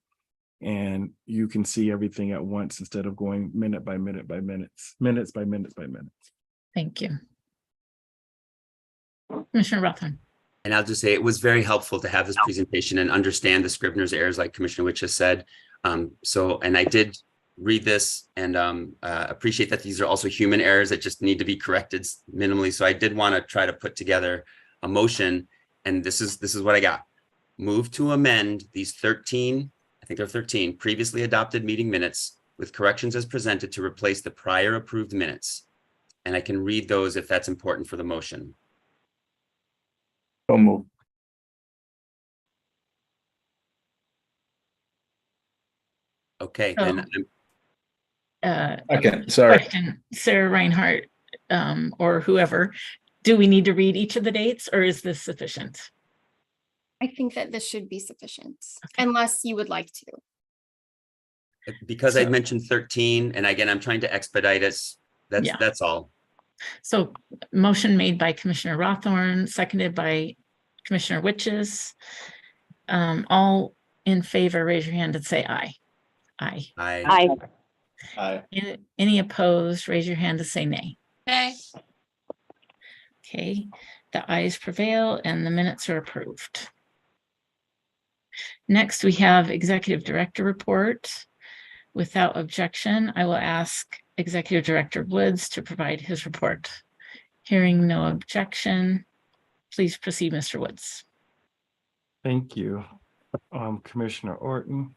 and you can see everything at once instead of going minute by minute by minutes, minutes by minutes by minutes. Thank you. Commissioner Rothorn. And I'll just say it was very helpful to have this presentation and understand the Scrivener's errors, like Commissioner Witch has said. And I did read this and appreciate that these are also human errors that just need to be corrected minimally. So I did want to try to put together a motion, and this is what I got. Move to amend these 13, I think they're 13, previously adopted meeting minutes with corrections as presented to replace the prior approved minutes. And I can read those if that's important for the motion. So move. Okay, So, then Okay, sorry. question, Sarah Reinhardt, or whoever, do we need to read each of the dates, or is this sufficient? I think that this should be sufficient, unless you would like to. Because I mentioned 13, and again, I'm trying to expedite it. That's all. So motion made by Commissioner Rothorn, seconded by Commissioner Witches. All in favor, raise your hand and say aye. Aye. Aye. Aye. Any opposed, raise your hand to say nay. Okay. Okay, the ayes prevail and the minutes are approved. Next, we have Executive Director report. Without objection, I will ask Executive Director Woods to provide his report. Hearing no objection, please proceed, Mr. Woods. Thank you, Commissioner Orton.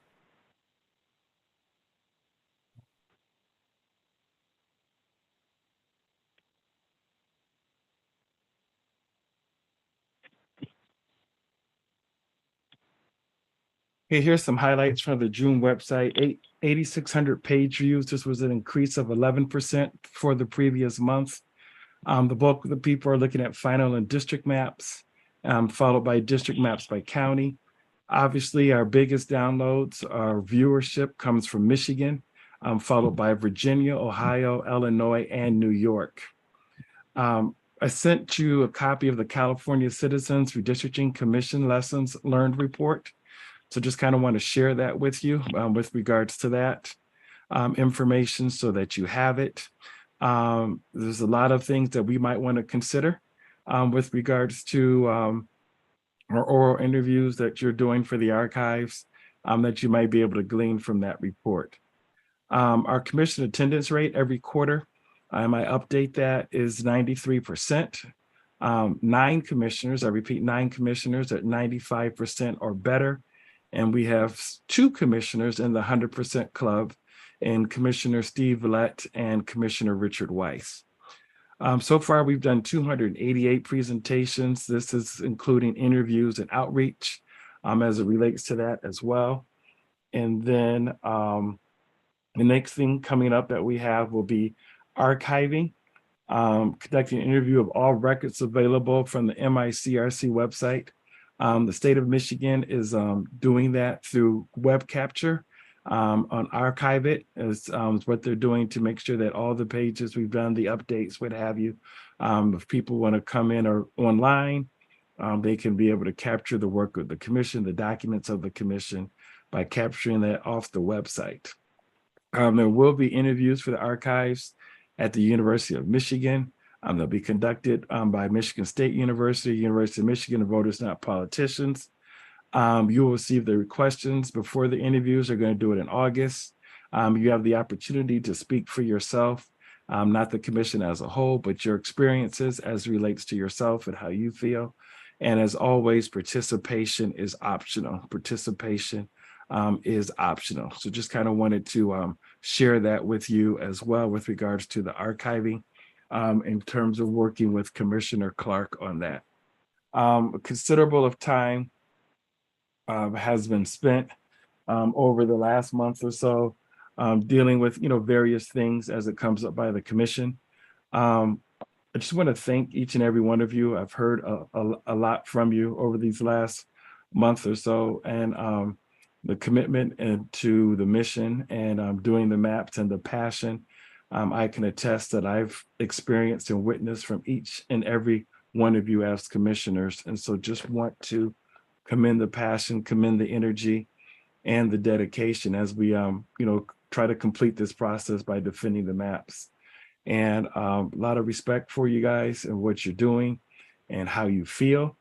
Okay, here's some highlights from the June website. 8,600 page views. This was an increase of 11% for the previous month. The bulk of the people are looking at final and district maps, followed by district maps by county. Obviously, our biggest downloads, our viewership comes from Michigan, followed by Virginia, Ohio, Illinois, and New York. I sent you a copy of the California Citizens Redistricting Commission Lessons Learned Report. So just kind of want to share that with you with regards to that information so that you have it. There's a lot of things that we might want to consider with regards to our oral interviews that you're doing for the archives that you might be able to glean from that report. Our commission attendance rate every quarter, I update that, is 93%. 9 commissioners, I repeat, 9 commissioners at 95% or better. And we have 2 commissioners in the 100% club, and Commissioner Steve Villette and Commissioner Richard Weiss. So far, we've done 288 presentations. This is including interviews and outreach as it relates to that as well. And then the next thing coming up that we have will be archiving, conducting an interview of all records available from the MICRC website. The state of Michigan is doing that through web capture on Archive It is what they're doing to make sure that all the pages we've done, the updates, what have you, if people want to come in or online, they can be able to capture the work of the commission, the documents of the commission by capturing that off the website. There will be interviews for the archives at the University of Michigan. They'll be conducted by Michigan State University, University of Michigan, and Voters Not Politicians. You will receive the questions before the interviews. They're going to do it in August. You have the opportunity to speak for yourself, not the commission as a whole, but your experiences as relates to yourself and how you feel. And as always, participation is optional. Participation is optional. So just kind of wanted to share that with you as well with regards to the archiving in terms of working with Commissioner Clark on that. Considerable of time has been spent over the last month or so dealing with various things as it comes up by the commission. I just want to thank each and every one of you. I've heard a lot from you over these last month or so, and the commitment and to the mission and doing the maps and the passion. I can attest that I've experienced and witnessed from each and every one of you as commissioners. And so just want to commend the passion, commend the energy and the dedication as we try to complete this process by defending the maps. And a lot of respect for you guys and what you're doing and how you feel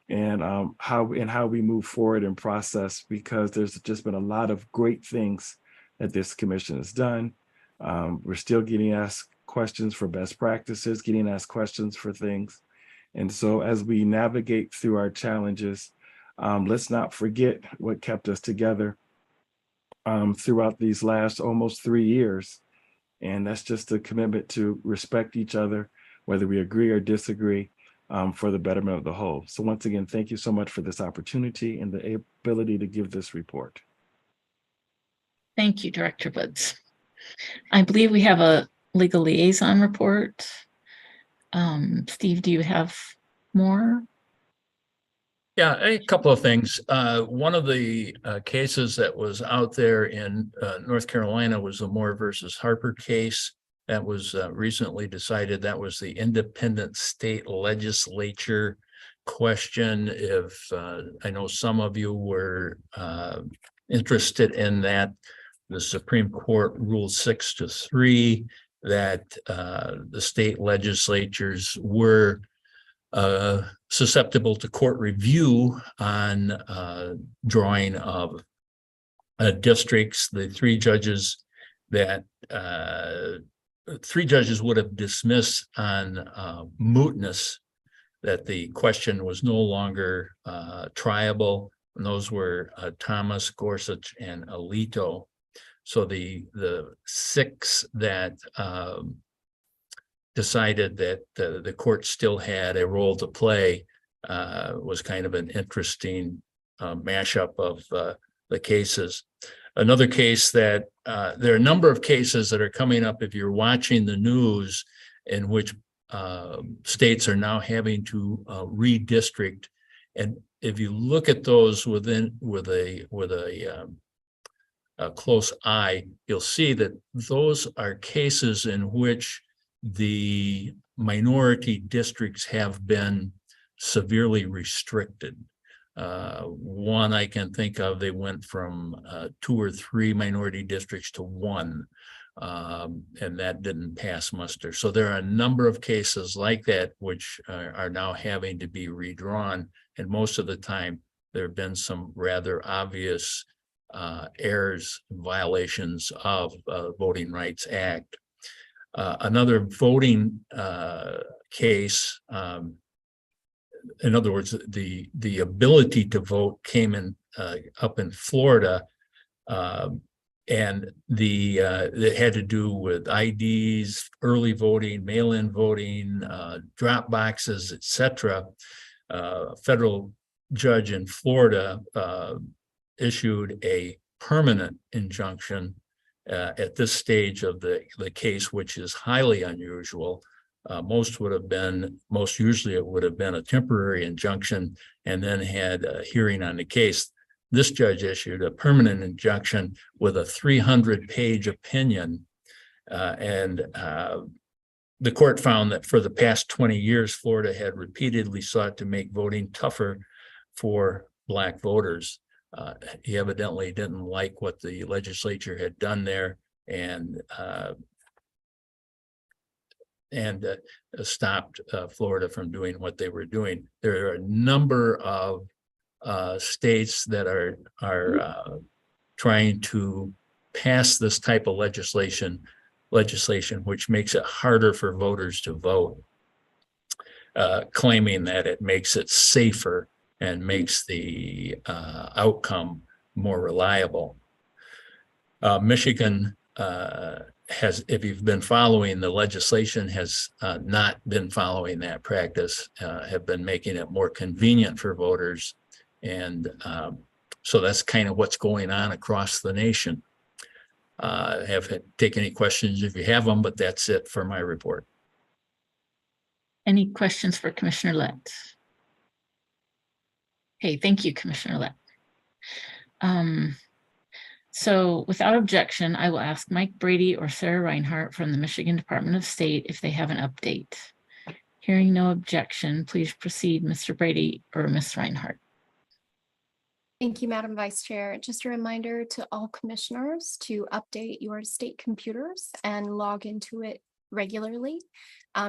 and how we move forward and process, because there's just been a lot of great things that this commission has done. We're still getting asked questions for best practices, getting asked questions for things. And so as we navigate through our challenges, let's not forget what kept us together throughout these last almost 3 years. And that's just a commitment to respect each other, whether we agree or disagree, for the betterment of the whole. So once again, thank you so much for this opportunity and the ability to give this report. Thank you, Director Woods. I believe we have a legal liaison report. Steve, do you have more? Yeah, a couple of things. One of the cases that was out there in North Carolina was the Moore versus Harper case that was recently decided. That was the independent state legislature question. If I know some of you were interested in that, the Supreme Court ruled 6-3 that the state legislatures were susceptible to court review on drawing of districts. The three judges would have dismissed on mootness that the question was no longer triable, and those were Thomas, Gorsuch, and Alito. So the 6 that decided that the court still had a role to play was kind of an interesting mashup of the the cases. Another case that there are a number of cases that are coming up if you're watching the news in which states are now having to redistrict. And if you look at those with a close eye, you'll see that those are cases in which the minority districts have been severely restricted. One I can think of, they went from 2 or 3 minority districts to 1, and that didn't pass muster. So there are a number of cases like that which are now having to be redrawn, and most of the time there have been some rather obvious errors, violations of Voting Rights Act. Another voting case, in other words, the ability to vote came in up in Florida, and it had to do with IDs, early voting, mail-in voting, drop boxes, etc. Federal judge in Florida issued a permanent injunction at this stage of the case, which is highly unusual. Most usually it would have been a temporary injunction and then had a hearing on the case. This judge issued a permanent injunction with a 300-page opinion, and the court found that for the past 20 years, Florida had repeatedly sought to make voting tougher for Black voters. He evidently didn't like what the legislature had done there, and stopped Florida from doing what they were doing. There are a number of states that are trying to pass this type of legislation which makes it harder for voters to vote, claiming that it makes it safer and makes the outcome more reliable. Michigan has, if you've been following the legislation, has not been following that practice, have been making it more convenient for voters. And so that's kind of what's going on across the nation. Take any questions if you have them, but that's it for my report. Any questions for Commissioner Lett? Okay, thank you, Commissioner Lett. So without objection, I will ask Mike Brady or Sarah Reinhardt from the Michigan Department of State if they have an update. Hearing no objection, please proceed, Mr. Brady or Ms. Reinhardt. Thank you, Madam Vice Chair. Just a reminder to all commissioners to update your state computers and log into it regularly.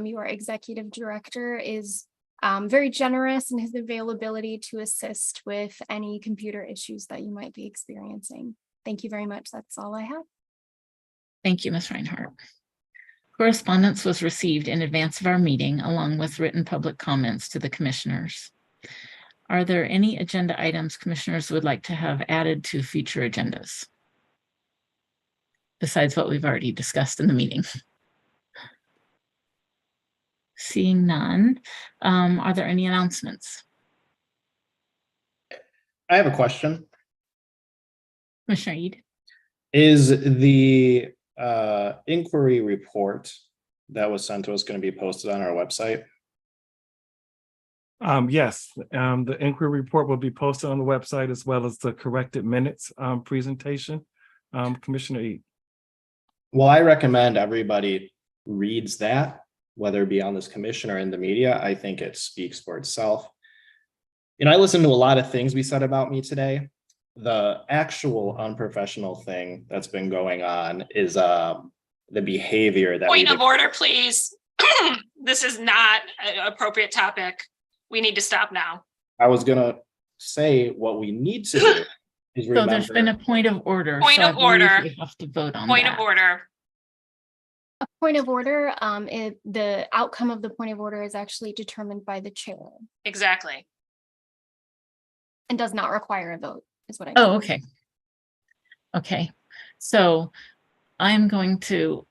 Your executive director is very generous in his availability to assist with any computer issues that you might be experiencing. Thank you very much. That's all I have. Thank you, Ms. Reinhardt. Correspondence was received in advance of our meeting, along with written public comments to the commissioners. Are there any agenda items commissioners would like to have added to future agendas, besides what we've already discussed in the meeting? Seeing none, are there any announcements? I have a question. Commissioner Eid? Is the inquiry report that was sent to us going to be posted on our website? Yes, the inquiry report will be posted on the website as well as the corrected minutes presentation. Commissioner Eid. Well, I recommend everybody reads that, whether it be on this commission or in the media. I think it speaks for itself. You know, I listened to a lot of things we said about me today. The actual unprofessional thing that's been going on is the behavior that Point of order, please. This is not an appropriate topic. We need to stop now. I was gonna say what we need to do is remember. So there's been a point of order. Point of order. We have to vote on Point that. of order. A point of order, the outcome of the point of order is actually determined by the chair. Exactly. And does not require a vote, is what I. Oh, okay. Okay, so I'm going to,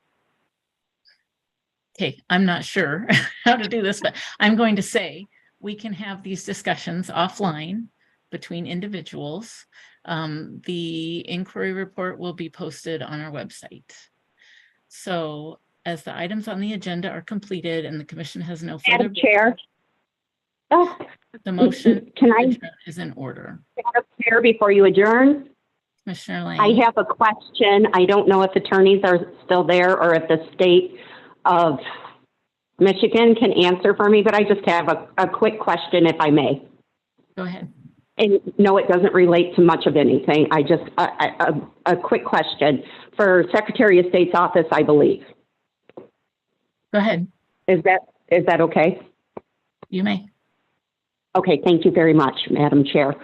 okay, I'm not sure how to do this, but I'm going to say we can have these discussions offline between individuals. The inquiry report will be posted on our website. So as the items on the agenda are completed and the commission has no further. Madam Chair. Oh, The motion is in order. Madam Chair, before you adjourn, Commissioner Lane. I have a question. I don't know if attorneys are still there or if the state of Michigan can answer for me, but I just have a quick question, if I may. Go ahead. And no, it doesn't relate to much of anything. I just, a quick question for Secretary of State's office, I believe. Go ahead. Is that okay? You may. Okay, thank you very much, Madam Chair.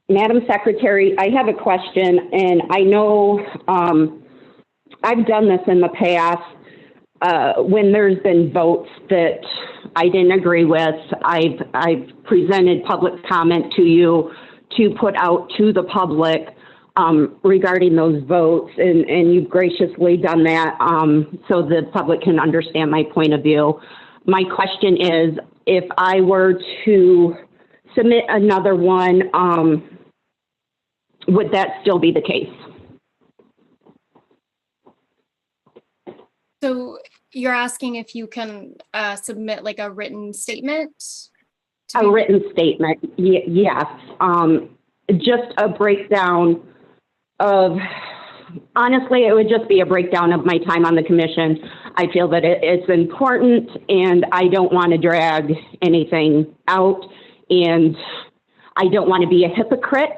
Madam Secretary, I have a question, and I know I've done this in the past when there's been votes that I didn't agree with. I've presented public comment to you to put out to the public regarding those votes, and you've graciously done that so the public can understand my point of view. My question is, if I were to submit another one, would that still be the case? So you're asking if you can submit like a written statement? A written statement, yes. Just a breakdown of, honestly, it would just be a breakdown of my time on the commission. I feel that it's important, and I don't want to drag anything out, and I don't want to be a hypocrite.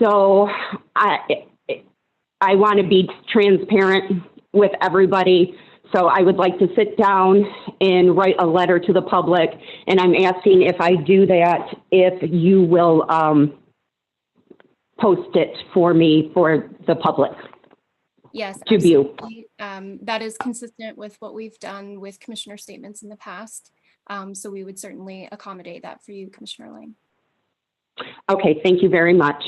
So I want to be transparent with everybody. So I would like to sit down and write a letter to the public, and I'm asking if I do that, if you will post it for me for the public. Yes, to view. That is consistent with what we've done with commissioner statements in the past. So we would certainly accommodate that for you, Commissioner Lane. Okay, thank you very much.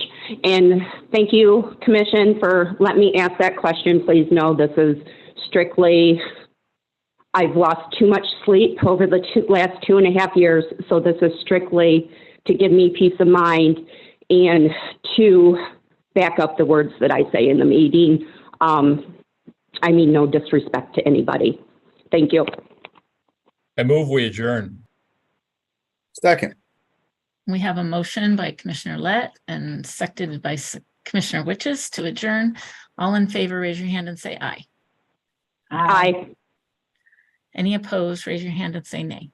And thank you, Commission, for letting me ask that question. Please know this is strictly, I've lost too much sleep over the last 2.5 years. So this is strictly to give me peace of mind and to back up the words that I say in the meeting. I mean, no disrespect to anybody. Thank you. I move we adjourn. Second. We have a motion by Commissioner Lett and seconded by Commissioner Witches to adjourn. All in favor, raise your hand and say aye. Aye. Any opposed, raise your hand and say nay.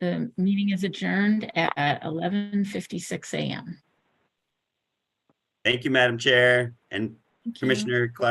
The meeting is adjourned at 11:56 a.m. Thank you, Madam Chair and Commissioner Clark.